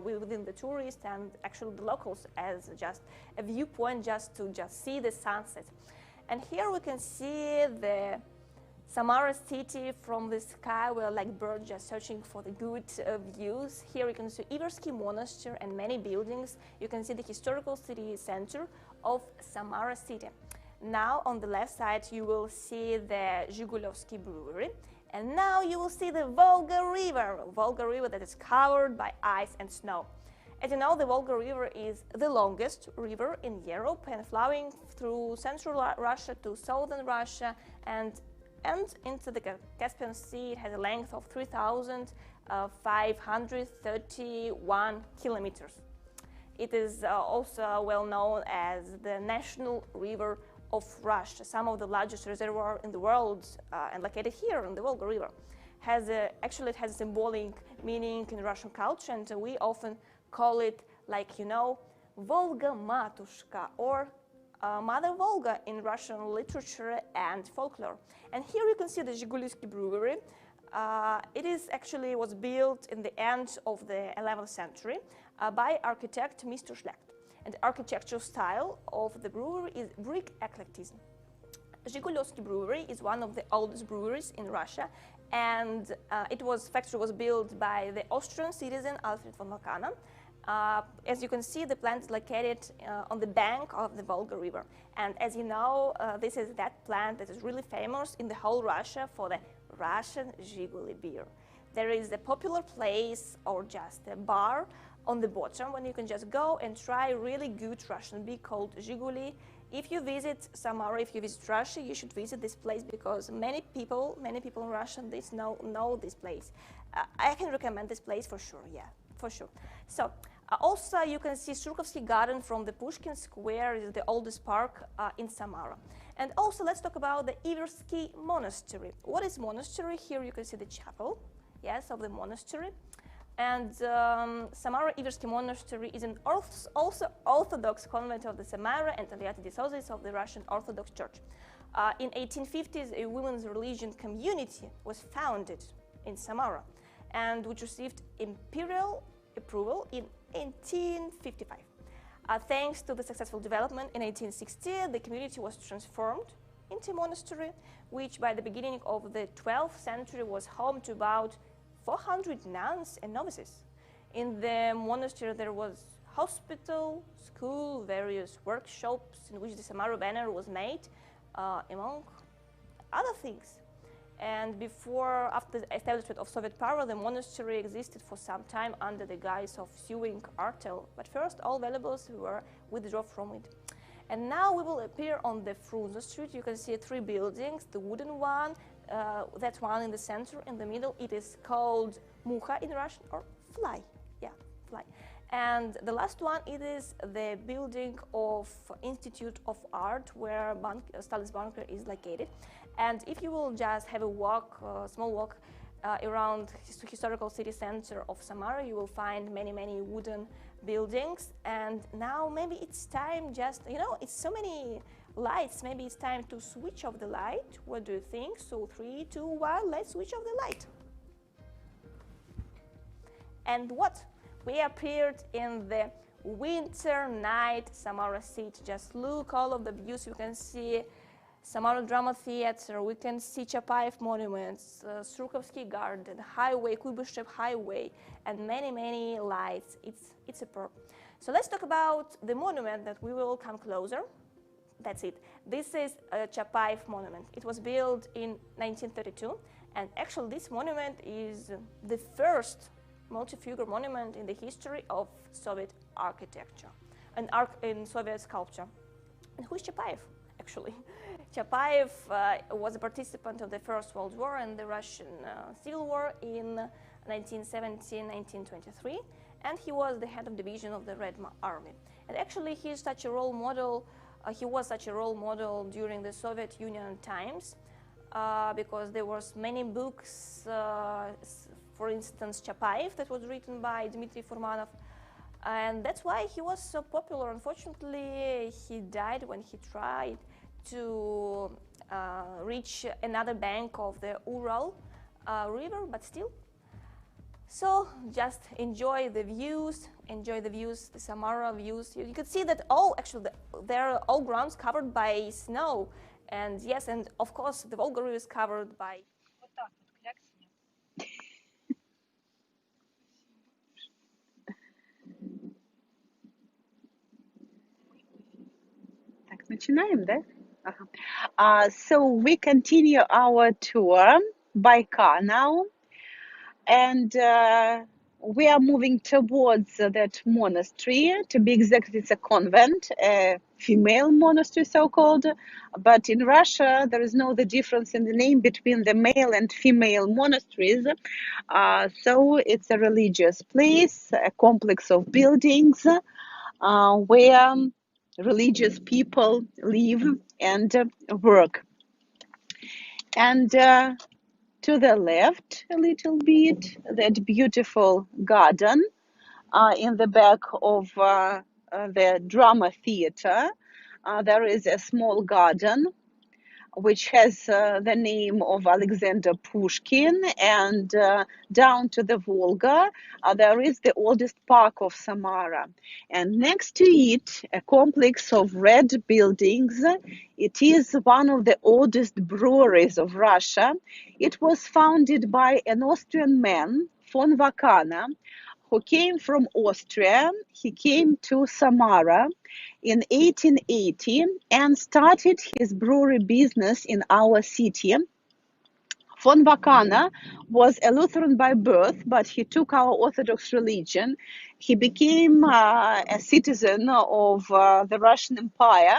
Speaker 1: within the tourists and actually the locals, as just a viewpoint just to see the sunset. And here we can see the Samara city from the sky. We're like birds just searching for the good views. Here you can see Iversky Monastery and many buildings. You can see the historical city center of Samara city. Now on the left side you will see the Zhigulovsky Brewery. And now you will see the Volga River that is covered by ice and snow. As you know, the Volga River is the longest river in Europe and flowing through central Russia to southern Russia and into the Caspian Sea. It has a length of 3,531 kilometers. It is also well known as the national river of Russia. Some of the largest reservoirs in the world and located here in the Volga River. Actually, it has a symbolic meaning in Russian culture, and we often call it, like, you know, Volga Matushka, or Mother Volga in Russian literature and folklore. And here you can see the Zhigulovsky Brewery. It was built in the end of the 11th century by architect Mr. Schlecht. And the architectural style of the brewery is Greek eclecticism. Zhigulovsky Brewery is one of the oldest breweries in Russia, and factory was built by the Austrian citizen Alfred von Makana. As you can see, the plant is located on the bank of the Volga River. And as you know, this is that plant that is really famous in the whole Russia for the Russian Zhiguli beer. There is a popular place or just a bar on the bottom when you can just go and try really good Russian beer called Zhiguli. If you visit Samara, if you visit Russia, you should visit this place because many people in Russia know this place. I can recommend this place for sure, yeah, for sure. So also you can see Surkovsky Garden from the Pushkin Square, is the oldest park in Samara. And also let's talk about the Iversky Monastery. What is monastery? Here you can see the chapel, yes, of the monastery. And Samara Iversky Monastery is an also Orthodox convent of the Samara and Aliati Diocese of the Russian Orthodox Church. In 1850s, a women's religion community was founded in Samara, and which received imperial approval in 1855. Thanks to the successful development in 1860, the community was transformed into a monastery, which by the beginning of the 12th century was home to about 400 nuns and novices. In the monastery there was hospital, school, various workshops in which the Samara banner was made, among other things. And after the establishment of Soviet power, the monastery existed for some time under the guise of sewing artel, but first all valuables were withdrawn from it. And now we will appear on the Frunze Street. You can see 3 buildings, the wooden one, that one in the center, in the middle, it is called Mucha in Russian, or fly, yeah, fly. And the last one, it is the building of Institute of Art, where Stalis Bunker is located. And if you will just have a walk, small walk around historical city center of Samara, you will find many wooden buildings. And now maybe it's time it's so many lights, maybe it's time to switch off the light. What do you think? So 3, 2, 1, let's switch off the light. And what? We appeared in the winter night Samara city. Just look all of the views. You can see Samara Drama Theater, we can see Chapayev monuments, Surkovsky Garden, highway, Kuybyshev highway, and many lights. It's superb. So let's talk about the monument that we will come closer. That's it. This is a Chapayev monument. It was built in 1932, and actually this monument is the first multi-figure monument in the history of Soviet architecture and in Soviet sculpture. And who is Chapayev, actually? Chapayev was a participant of the First World War and the Russian Civil War in 1917-1923, and he was the head of division of the Red Army. And actually, he is such a role model. He was such a role model during the Soviet Union times because there was many books. For instance, Chapayev, that was written by Dmitry Furmanov, and that's why he was so popular. Unfortunately, he died when he tried to reach another bank of the Ural river, but still. So just enjoy the views, the Samara views. You can see that there are all grounds covered by snow, and yes, and of course the Volga River is covered by.
Speaker 3: Начинаем, да? So we continue our tour by car now, and we are moving towards that monastery. To be exact, it's a convent, a female monastery so-called, but in Russia there is no the difference in the name between the male and female monasteries. So it's a religious place, a complex of buildings where religious people live and work. And to the left a little bit, that beautiful garden in the back of the drama theater. There is a small garden which has the name of Alexander Pushkin, and down to the Volga, there is the oldest park of Samara. And next to it, a complex of red buildings. It is one of the oldest breweries of Russia. It was founded by an Austrian man, von Vakana, who came from Austria. He came to Samara in 1880 and started his brewery business in our city. Von Vakana was a Lutheran by birth, but he took our Orthodox religion. He became a citizen of the Russian Empire,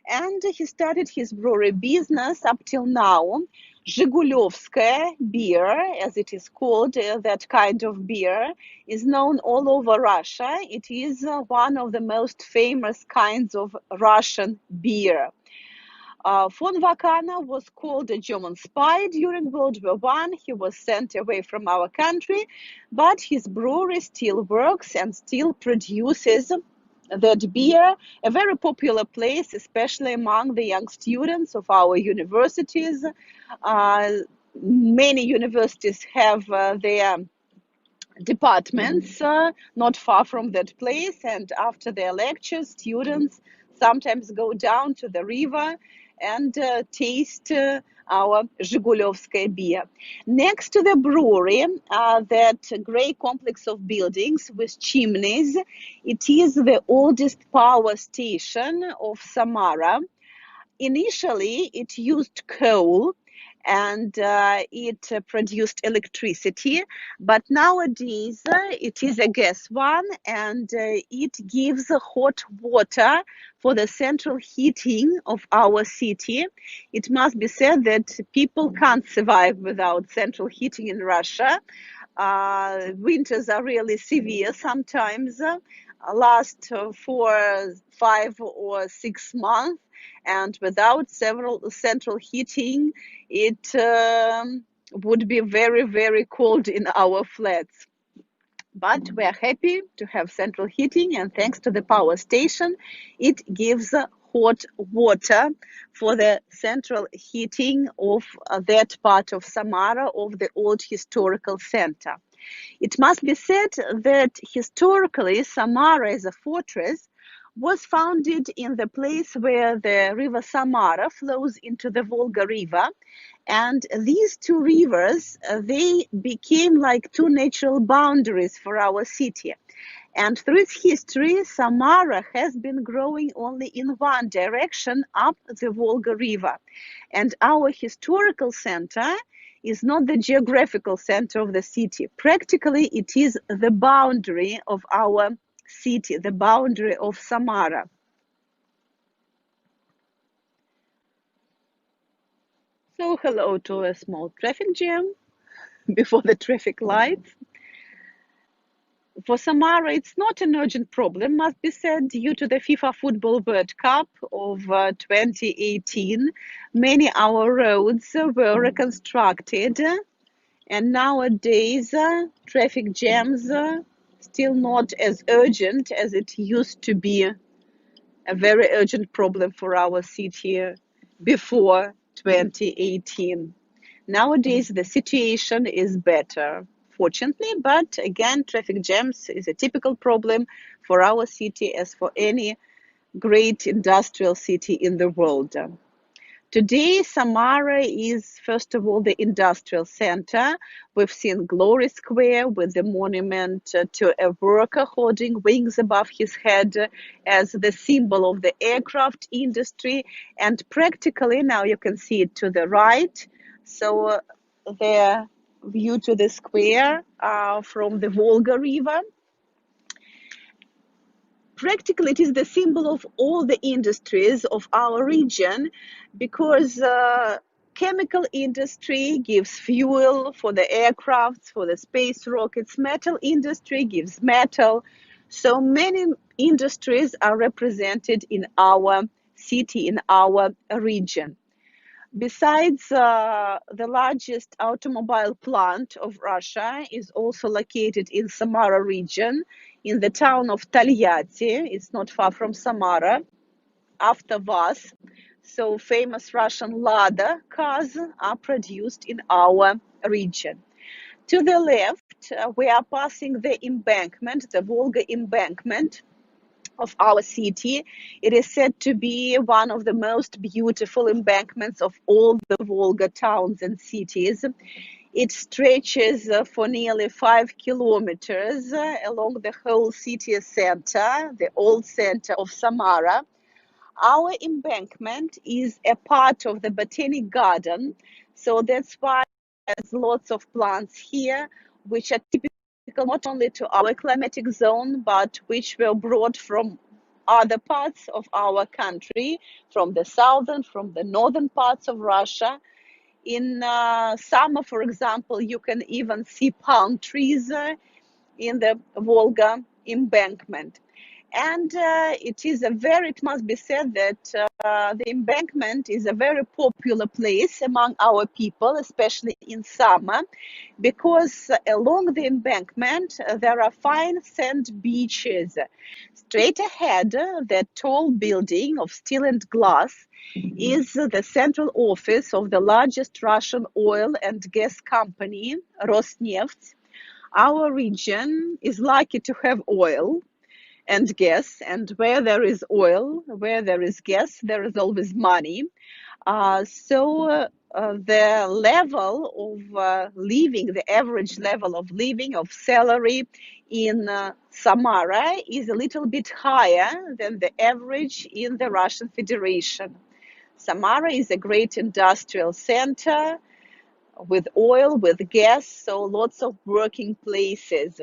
Speaker 3: and he started his brewery business up till now. Zhigulyovskaya beer, as it is called, that kind of beer, is known all over Russia. It is one of the most famous kinds of Russian beer. Von Vakana was called a German spy during World War I. He was sent away from our country, but his brewery still works and still produces that beer, a very popular place, especially among the young students of our universities. Many universities have their departments not far from that place, and after their lectures, students sometimes go down to the river and taste our Zhigulyovskaya beer. Next to the brewery, that grey complex of buildings with chimneys, it is the oldest power station of Samara. Initially, it used coal and it produced electricity, but nowadays it is a gas one, and it gives hot water for the central heating of our city. It must be said that people can't survive without central heating in Russia. Winters are really severe sometimes, last for 5 or 6 months, and without several central heating, it would be very, very cold in our flats. But we are happy to have central heating, and thanks to the power station, it gives hot water for the central heating of that part of Samara, of the old historical center. It must be said that historically, Samara as a fortress was founded in the place where the river Samara flows into the Volga River. And these two rivers, they became like two natural boundaries for our city. And through its history, Samara has been growing only in one direction, up the Volga River. And our historical center is not the geographical center of the city. Practically, it is the boundary of our city, the boundary of Samara. So hello to a small traffic jam before the traffic lights. For Samara, it's not an urgent problem, must be said, due to the FIFA Football World Cup of 2018. Many our roads were reconstructed, and nowadays traffic jams still not as urgent as it used to be, a very urgent problem for our city before 2018. Nowadays, the situation is better, fortunately, but again, traffic jams is a typical problem for our city as for any great industrial city in the world. Today, Samara is, first of all, the industrial center. We've seen Glory Square with the monument to a worker holding wings above his head as the symbol of the aircraft industry. And practically, now you can see it to the right. So the view to the square from the Volga River. Practically, it is the symbol of all the industries of our region, because chemical industry gives fuel for the aircrafts, for the space rockets. Metal industry gives metal. So many industries are represented in our city, in our region. Besides, the largest automobile plant of Russia is also located in Samara region, in the town of Tольятти. It's not far from Samara, after Vas. so famous Russian Lada cars are produced in our region. To the left, we are passing the embankment, the Volga embankment of our city. It is said to be one of the most beautiful embankments of all the Volga towns and cities. It stretches for nearly 5 kilometers along the whole city center, the old center of Samara. Our embankment is a part of the botanic garden, so that's why there's lots of plants here, which are typical not only to our climatic zone, but which were brought from other parts of our country, from the southern, from the northern parts of Russia. In summer, for example, you can even see palm trees in the Volga embankment. And it must be said that the embankment is a very popular place among our people, especially in summer, because along the embankment there are fine sand beaches. Straight ahead, that tall building of steel and glass is the central office of the largest Russian oil and gas company, Rosneft. Our region is lucky to have oil and gas, and where there is oil, where there is gas, there is always money. The level of living, the average level of living, of salary in Samara is a little bit higher than the average in the Russian Federation. Samara is a great industrial center with oil, with gas, so lots of working places.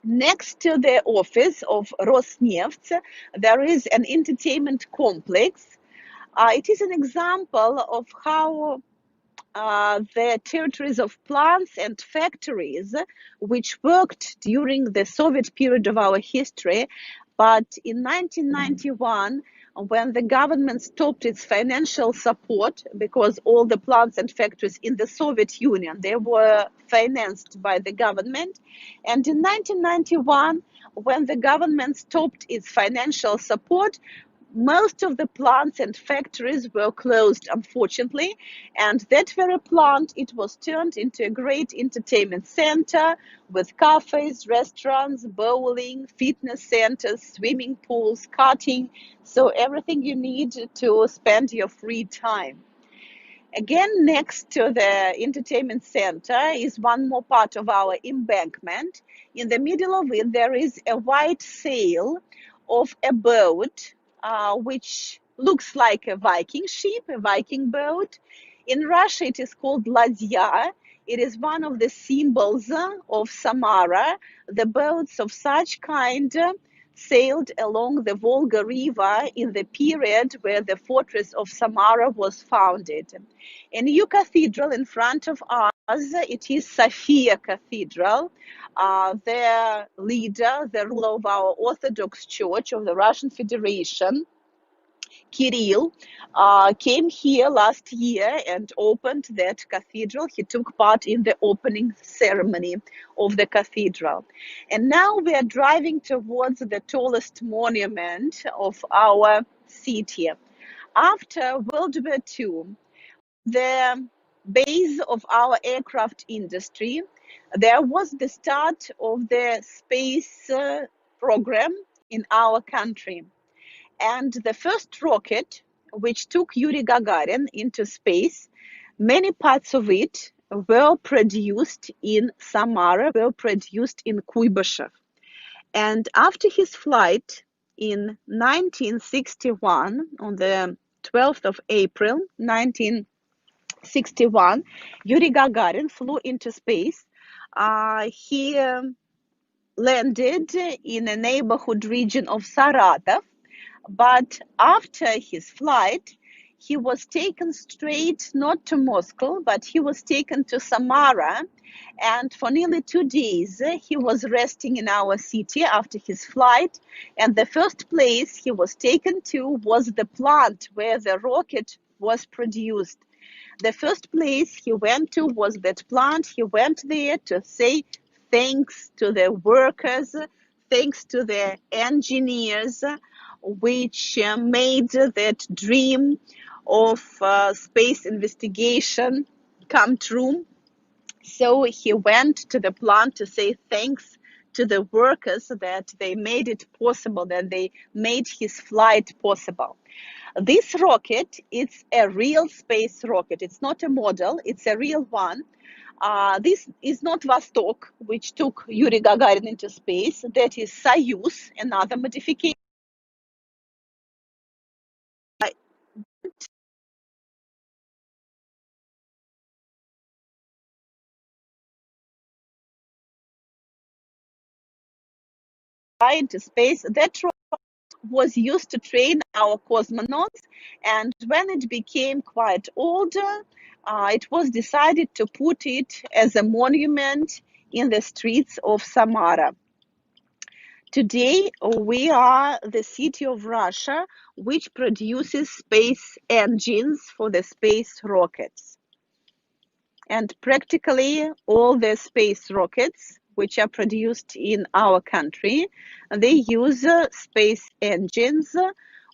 Speaker 3: Next to the office of Rosneft, there is an entertainment complex. It is an example of how the territories of plants and factories, which worked during the Soviet period of our history, but in 1991, when the government stopped its financial support, because all the plants and factories in the Soviet Union, they were financed by the government. And in 1991, when the government stopped its financial support, most of the plants and factories were closed, unfortunately, and that very plant, it was turned into a great entertainment center with cafes, restaurants, bowling, fitness centers, swimming pools, karting, so everything you need to spend your free time. Again, next to the entertainment center is one more part of our embankment. In the middle of it, there is a white sail of a boat, which looks like a Viking ship, a Viking boat. In Russia, it is called ladya. It is one of the symbols of Samara. The boats of such kind sailed along the Volga River in the period where the fortress of Samara was founded. A new cathedral in front of us, it is Sophia Cathedral. Their leader, the ruler of our Orthodox Church of the Russian Federation, Kirill, came here last year and opened that cathedral. He took part in the opening ceremony of the cathedral. And now we are driving towards the tallest monument of our city. After World War II, the base of our aircraft industry, there was the start of the space program in our country. And the first rocket, which took Yuri Gagarin into space, many parts of it were produced in Samara, were produced in Kuibyshev. And after his flight in 1961, on the 12th of April, 1961, Yuri Gagarin flew into space. He landed in a neighborhood region of Saratov, but after his flight, he was taken straight not to Moscow, but he was taken to Samara. And for nearly 2 days, he was resting in our city after his flight. And the first place he was taken to was the plant where the rocket was produced. The first place he went to was that plant. He went there to say thanks to the workers, thanks to the engineers which made that dream of space investigation come true. So he went to the plant to say thanks to the workers that they made it possible, that they made his flight possible. This rocket, it's a real space rocket. It's not a model, it's a real one. This is not Vostok, which took Yuri Gagarin into space. That is Soyuz, another modification. Into space. That was used to train our cosmonauts, and when it became quite older, it was decided to put it as a monument in the streets of Samara. Today, we are the city of Russia which produces space engines for the space rockets. And practically all the space rockets which are produced in our country, they use space engines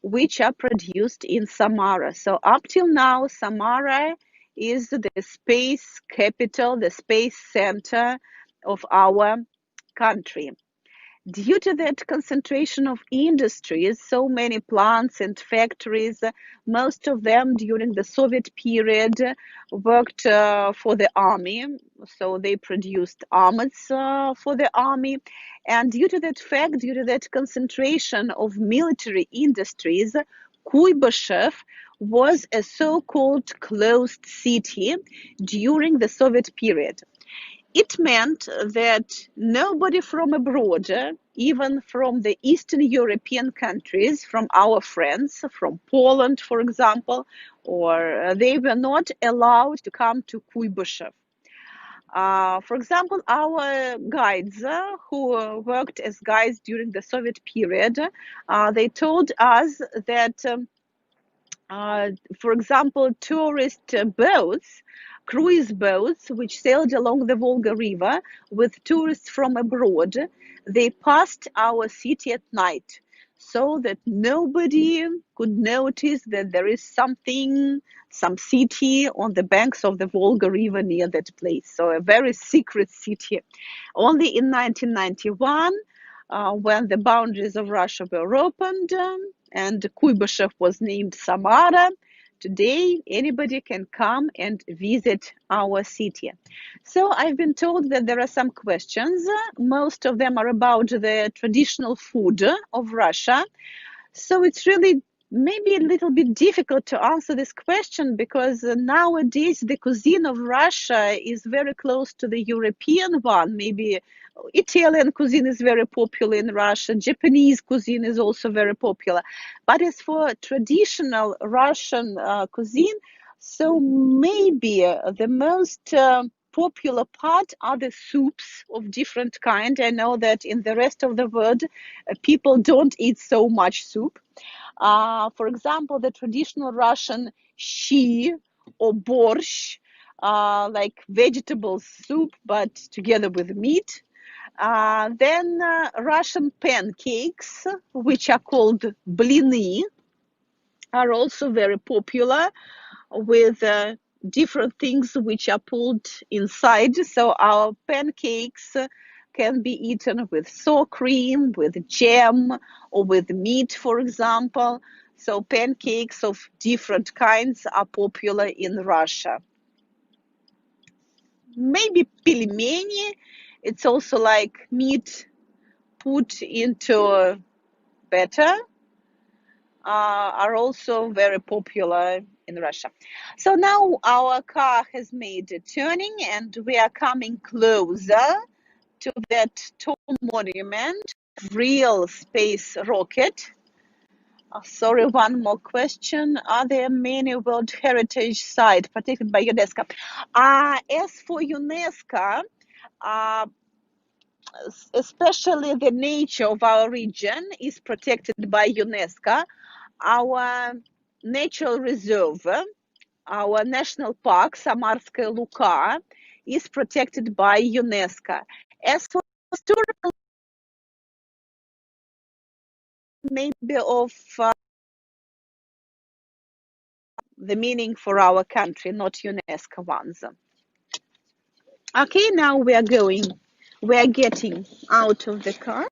Speaker 3: which are produced in Samara. So up till now, Samara is the space capital, the space center of our country. Due to that concentration of industries, so many plants and factories, most of them during the Soviet period worked for the army. So they produced armors for the army. And due to that fact, due to that concentration of military industries, Kuibyshev was a so-called closed city during the Soviet period. It meant that nobody from abroad, even from the Eastern European countries, from our friends, from Poland, for example, or they were not allowed to come to Kuibyshev. For example, our guides who worked as guides during the Soviet period, they told us that for example, tourist boats, cruise boats, which sailed along the Volga River with tourists from abroad, they passed our city at night so that nobody could notice that there is something, some city on the banks of the Volga River near that place. So a very secret city. Only in 1991, when the boundaries of Russia were opened, and Kuibyshev was named Samara. Today, anybody can come and visit our city. So I've been told that there are some questions. Most of them are about the traditional food of Russia. So it's really maybe a little bit difficult to answer this question because nowadays the cuisine of Russia is very close to the European one. Maybe Italian cuisine is very popular in Russia. Japanese cuisine is also very popular. But as for traditional Russian cuisine, so maybe the most popular part are the soups of different kind. I know that in the rest of the world, people don't eat so much soup. For example, the traditional Russian shi or borscht, like vegetable soup, but together with meat. Then Russian pancakes, which are called blini, are also very popular with different things which are pulled inside. So our pancakes can be eaten with sour cream, with jam, or with meat, for example. So pancakes of different kinds are popular in Russia. Maybe pelmeni, it's also like meat put into batter, are also very popular in Russia. So now our car has made a turning and we are coming closer to that tall monument, real space rocket. Sorry, one more question. Are there many World Heritage sites protected by UNESCO? As for UNESCO, especially the nature of our region is protected by UNESCO. Our natural reserve, our national park, Samarskaya Luka, is protected by UNESCO. As for historical maybe of the meaning for our country, not UNESCO ones. Okay, now we are getting out of the car.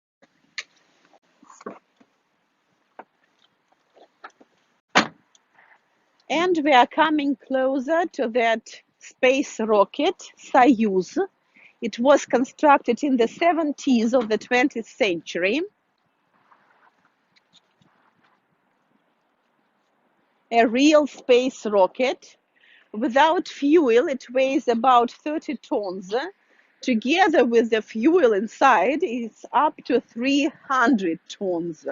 Speaker 3: And we are coming closer to that space rocket, Soyuz. It was constructed in the 70s of the 20th century. A real space rocket. Without fuel, it weighs about 30 tons. Together with the fuel inside, it's up to 300 tons.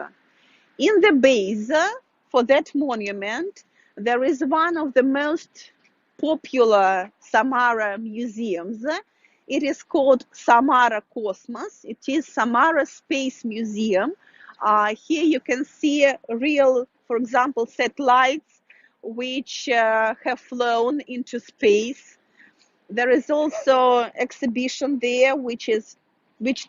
Speaker 3: In the base for that monument, there is one of the most popular Samara museums. It is called Samara Cosmos. It is Samara Space Museum. Here you can see real, for example, satellites which have flown into space. There is also exhibition there which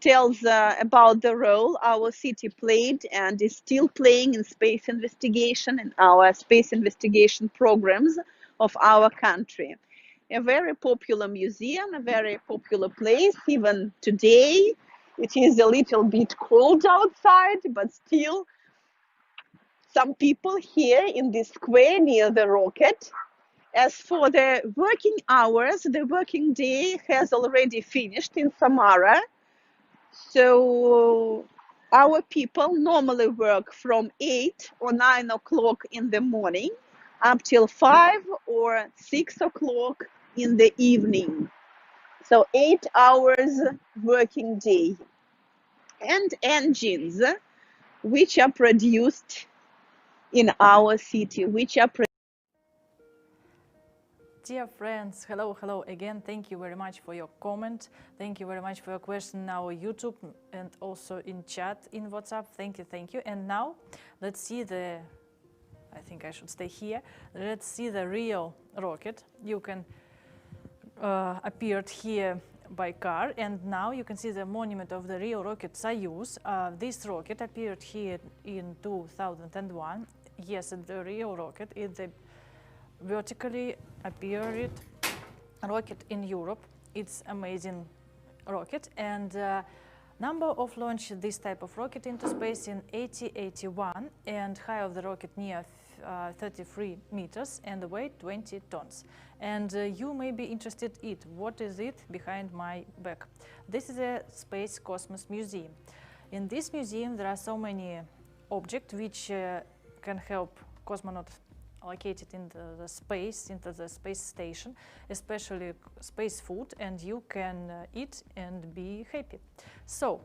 Speaker 3: tells about the role our city played and is still playing in space investigation and our space investigation programs of our country. A very popular museum, a very popular place. Even today, it is a little bit cold outside, but still some people here in this square near the rocket. As for the working hours, the working day has already finished in Samara. So our people normally work from 8 or 9 o'clock in the morning up till 5 or 6 o'clock in the evening. So 8 hours working day. And engines which are produced in our city, which are
Speaker 2: Dear friends, hello again. Thank you very much for your comment. Thank you very much for your question in our YouTube and also in chat in WhatsApp. Thank you. And now let's see I think I should stay here. Let's see the real rocket. You can appeared here by car, and now you can see the monument of the real rocket Soyuz. This rocket appeared here in 2001. Yes, the real rocket is the vertically appeared rocket in Europe. It's amazing rocket, and number of launch this type of rocket into space in 1881, and height of the rocket near 33 meters and the weight 20 tons. And you may be interested in what is it behind my back. This is a Space Cosmos Museum. In this museum there are so many objects which can help cosmonauts located into the space station, especially space food, and you can eat and be happy. So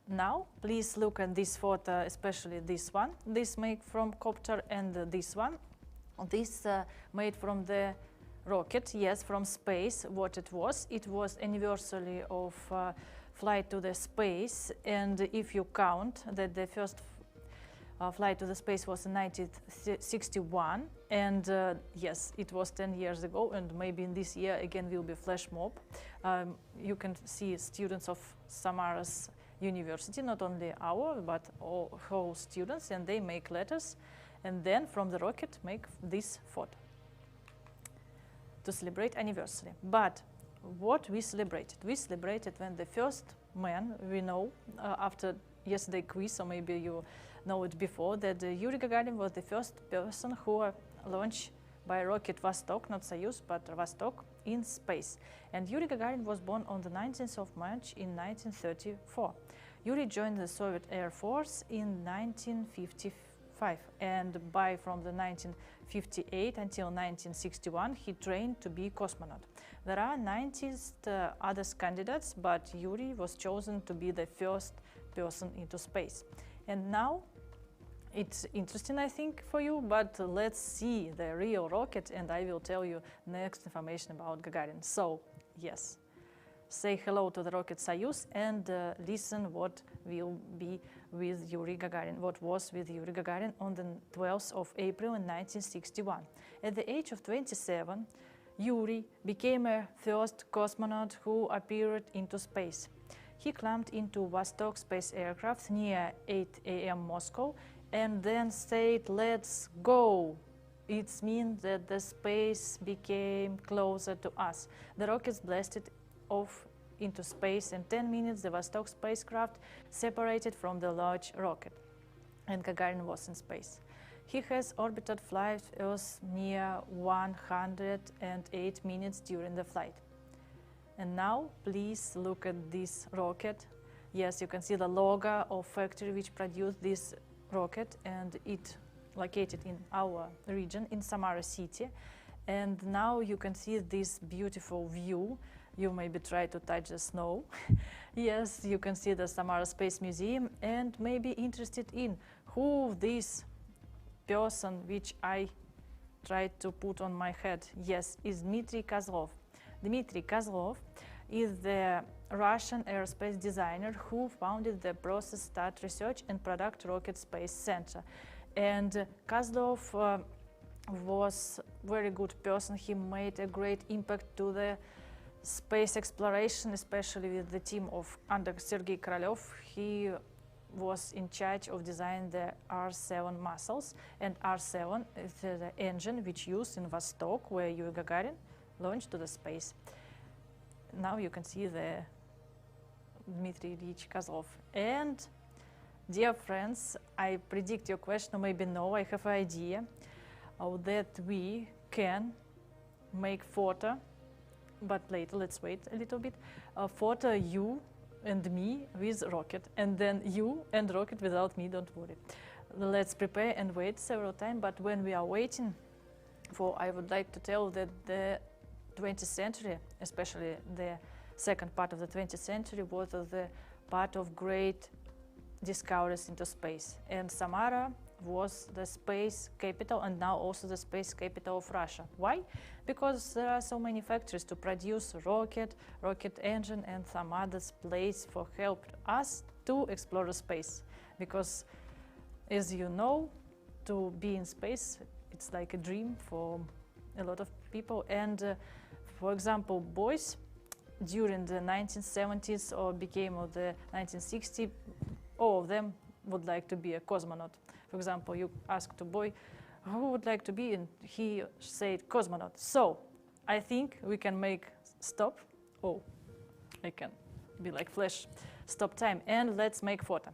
Speaker 2: now please look at this photo, especially this one. This made from copter, and this one. This made from the rocket, yes, from space. What it was anniversary of flight to the space, and if you count that the first flight to the space was in 1961, and yes, it was 10 years ago, and maybe in this year again will be flash mob. You can see students of Samara's university, not only our, but all whole students, and they make letters, and then from the rocket make this photo to celebrate anniversary. But what we celebrated when the first man, we know after yesterday quiz, or maybe you know it before, that Yuri Gagarin was the first person who launched by rocket Vostok, not Soyuz, but Vostok, in space. And Yuri Gagarin was born on the 19th of March in 1934. Yuri joined the Soviet Air Force in 1955, and from the 1958 until 1961 he trained to be cosmonaut. There are 90 other candidates, but Yuri was chosen to be the first person into space. And now it's interesting, I think, for you, but let's see the real rocket, and I will tell you next information about Gagarin. So, yes, say hello to the rocket Soyuz and listen what will be with Yuri Gagarin, what was with Yuri Gagarin on the 12th of April in 1961. At the age of 27, Yuri became a first cosmonaut who appeared into space. He climbed into Vostok space aircraft near 8 a.m. Moscow and then said, "Let's go." It means that the space became closer to us. The rockets blasted off into space. In 10 minutes, the Vostok spacecraft separated from the large rocket, and Gagarin was in space. He has orbited flight Earth near 108 minutes during the flight. And now, please look at this rocket. Yes, you can see the logo of factory which produced this rocket, and it located in our region, in Samara city. And now you can see this beautiful view. You maybe try to touch the snow. Yes, you can see the Samara Space Museum, and maybe interested in who this person which I tried to put on my head. Yes, is Dmitry Kozlov. Dmitry Kozlov is the Russian aerospace designer who founded the Process Start Research and Product Rocket Space Center. And Kozlov was a very good person. He made a great impact to the space exploration, especially with the team of under Sergei Korolev. He was in charge of designing the R-7 muscles, and R-7 is the engine which used in Vostok, where Yuri Gagarin launched to the space. Now you can see the Dmitry Ilyich Kozlov. And dear friends, I predict your question, or maybe no, I have an idea that we can make photo, but later, let's wait a little bit, photo you and me with rocket, and then you and rocket without me, don't worry. Let's prepare and wait several times, but when we are waiting for, I would like to tell that the 20th century, especially the second part of the 20th century, was the part of great discoveries into space. And Samara was the space capital, and now also the space capital of Russia. Why? Because there are so many factories to produce rocket engine, and some others place for help us to explore the space. Because, as you know, to be in space, it's like a dream for a lot of people. And for example, boys during the 1970s or became of the 1960s, all of them would like to be a cosmonaut. For example, you asked a boy who would like to be, and he said cosmonaut. So I think we can make stop. Oh, I can be like Flash, stop time, and let's make photo.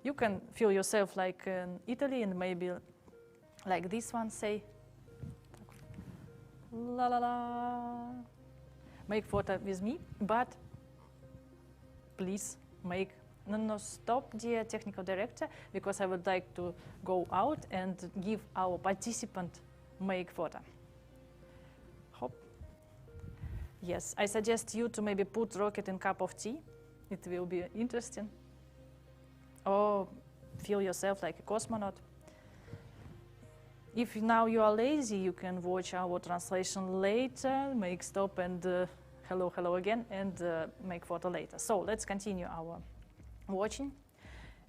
Speaker 2: You can feel yourself like in Italy, and maybe like this one, say la la la. Make photo with me, but please make no, stop, dear technical director, because I would like to go out and give our participant make photo. Hop. Yes, I suggest you to maybe put rocket in cup of tea. It will be interesting. Or feel yourself like a cosmonaut. If now you are lazy, you can watch our translation later, make stop and hello, hello again, and make photo later. So let's continue our watching.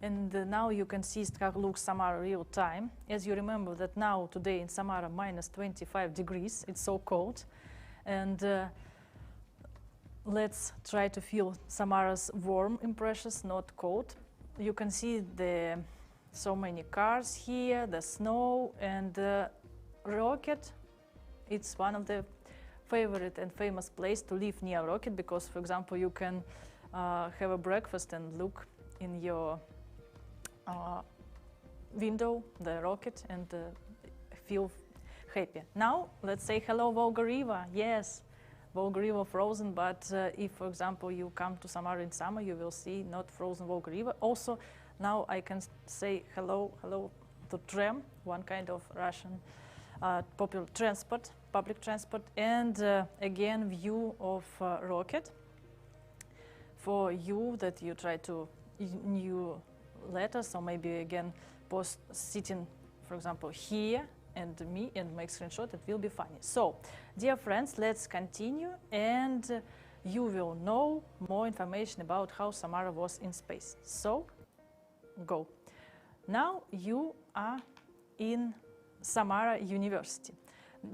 Speaker 2: And now you can see how looks Samara real time. As you remember that now today in Samara minus 25 degrees, it's so cold. And let's try to feel Samara's warm impressions, not cold. You can see the so many cars here, the snow, and the rocket. It's one of the favorite and famous place to live near rocket, because, for example, you can have a breakfast and look in your window the rocket and feel happy. Now let's say hello Volga River. Yes, Volga River frozen, but if, for example, you come to Samara in summer, you will see not frozen Volga River. Also, now I can say hello to tram, one kind of Russian popular transport, public transport, and again view of rocket. For you that you try to new letters, or maybe again post sitting, for example, here and me and make screenshot, it will be funny. So, dear friends, let's continue, and you will know more information about how Samara was in space. So, go. Now you are in Samara University.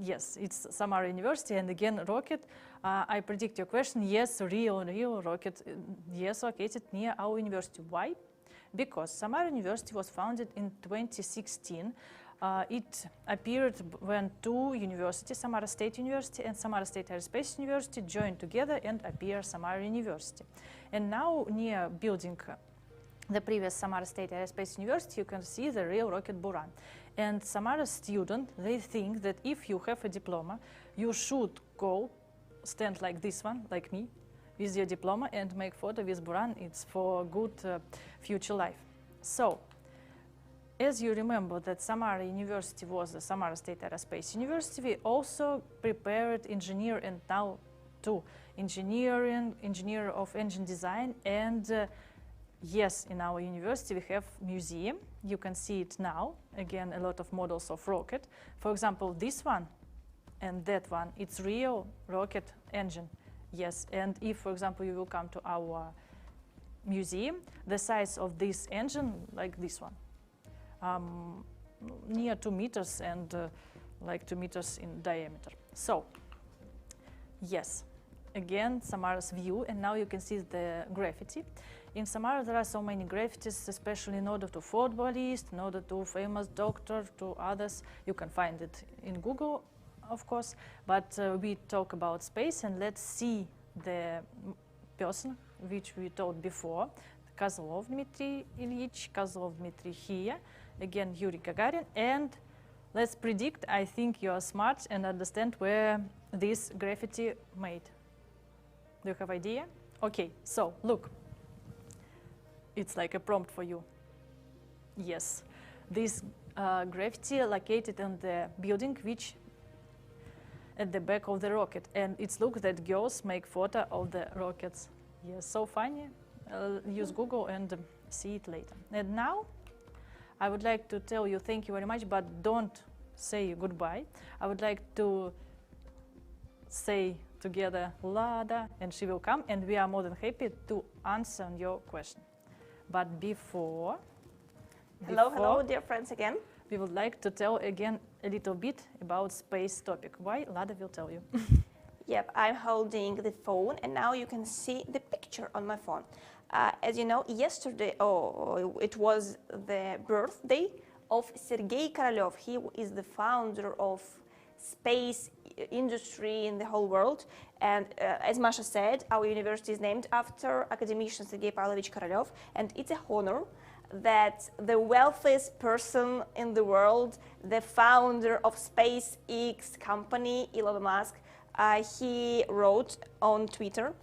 Speaker 2: Yes, it's Samara University, and again rocket. I predict your question. Yes, real rocket, yes, located near our university. Why? Because Samara University was founded in 2016. It appeared when two universities, Samara State University and Samara State Aerospace University, joined together and appear Samara University. And now near building the previous Samara State Aerospace University, you can see the real rocket Buran. And Samara students, they think that if you have a diploma, you should go stand like this one, like me, with your diploma and make photo with Buran. It's for good future life. So, as you remember that Samara University was the Samara State Aerospace University, we also prepared engineer and now to engineer of engine design. And yes, in our university we have museum. You can see it now. Again, a lot of models of rocket. For example, this one and that one, it's real rocket engine. Yes, and if, for example, you will come to our museum, the size of this engine, like this one, near 2 meters and like 2 meters in diameter. So, yes, again, Samara's view, and now you can see the graffiti. In Samara, there are so many graffitis, especially in order to footballists, in order to famous doctor, to others. You can find it in Google, of course, but we talk about space, and let's see the person which we told before, Kozlov Dmitry Ilyich, Kozlov Dmitry here, again Yuri Gagarin, and let's predict. I think you are smart and understand where this graffiti made. Do you have idea? Okay, so look, it's like a prompt for you. Yes, this graffiti located in the building which at the back of the rocket, and it's look that girls make photo of the rockets. Yes, so funny. Use Google and see it later. And now I would like to tell you thank you very much, but don't say goodbye. I would like to say together Lada, and she will come, and we are more than happy to answer your question. But before,
Speaker 1: Hello, dear friends again.
Speaker 2: We would like to tell again a little bit about space topic. Why? Lada will tell you.
Speaker 1: Yep, I'm holding the phone, and now you can see the picture on my phone. As you know, yesterday, it was the birthday of Sergei Korolev. He is the founder of space industry in the whole world. And as Masha said, our university is named after academician Sergei Pavlovich Korolev, and it's a honor that the wealthiest person in the world, the founder of SpaceX company, Elon Musk, he wrote on Twitter,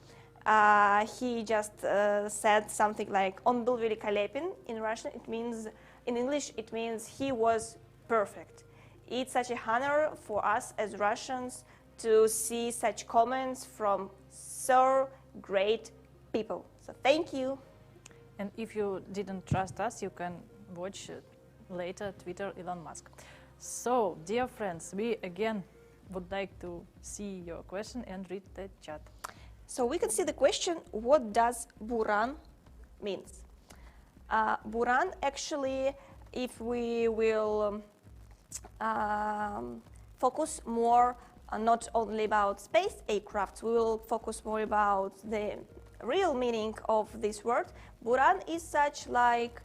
Speaker 1: he just said something like "Он был великолепен" in Russian. It means, in English, it means he was perfect. It's such a honor for us as Russians to see such comments from so great people. So thank you.
Speaker 2: And if you didn't trust us, you can watch later Twitter Elon Musk. So, dear friends, we again would like to see your question and read the chat.
Speaker 1: So we can see the question, what does Buran means? Buran actually, if we will focus more not only about space aircraft, we will focus more about the real meaning of this word. Buran is such like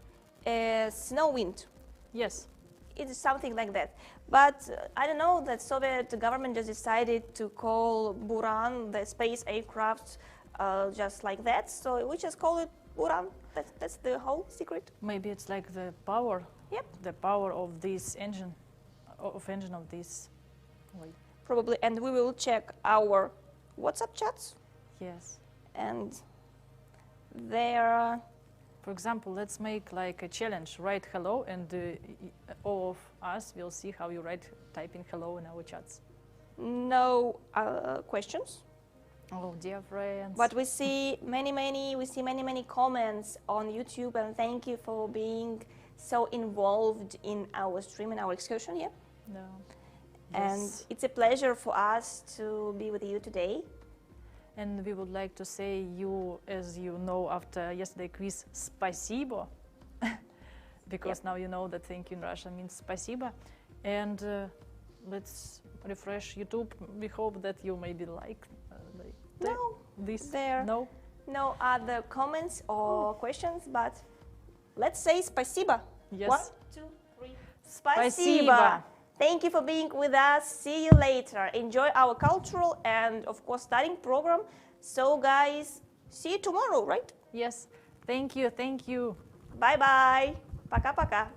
Speaker 1: a snow wind.
Speaker 2: Yes.
Speaker 1: It is something like that. But I don't know, that Soviet government just decided to call Buran the space aircraft just like that. So we just call it Buran. That's the whole secret.
Speaker 2: Maybe it's like the power.
Speaker 1: Yep.
Speaker 2: The power of this engine, of this way.
Speaker 1: Probably. And we will check our WhatsApp chats.
Speaker 2: Yes.
Speaker 1: And there.
Speaker 2: For example, let's make like a challenge. Write hello, and all of us will see how you typing hello in our chats.
Speaker 1: No questions.
Speaker 2: Oh, dear friends.
Speaker 1: But we see many comments on YouTube, and thank you for being so involved in our stream and our excursion. Yeah.
Speaker 2: No.
Speaker 1: And
Speaker 2: Yes.
Speaker 1: it's a pleasure for us to be with you today.
Speaker 2: And we would like to say you, as you know, after yesterday quiz, спасибо, because now you know that thank you in Russian means спасибо. And let's refresh YouTube. We hope that you maybe like this?
Speaker 1: There.
Speaker 2: No?
Speaker 1: No other comments or questions, but let's say спасибо.
Speaker 2: Yes.
Speaker 1: 1, 2, 3.
Speaker 2: Спасибо.
Speaker 1: Thank you for being with us. See you later. Enjoy our cultural and, of course, studying program. So, guys, see you tomorrow, right?
Speaker 2: Yes. Thank you. Thank you.
Speaker 1: Bye-bye. Пока-пока.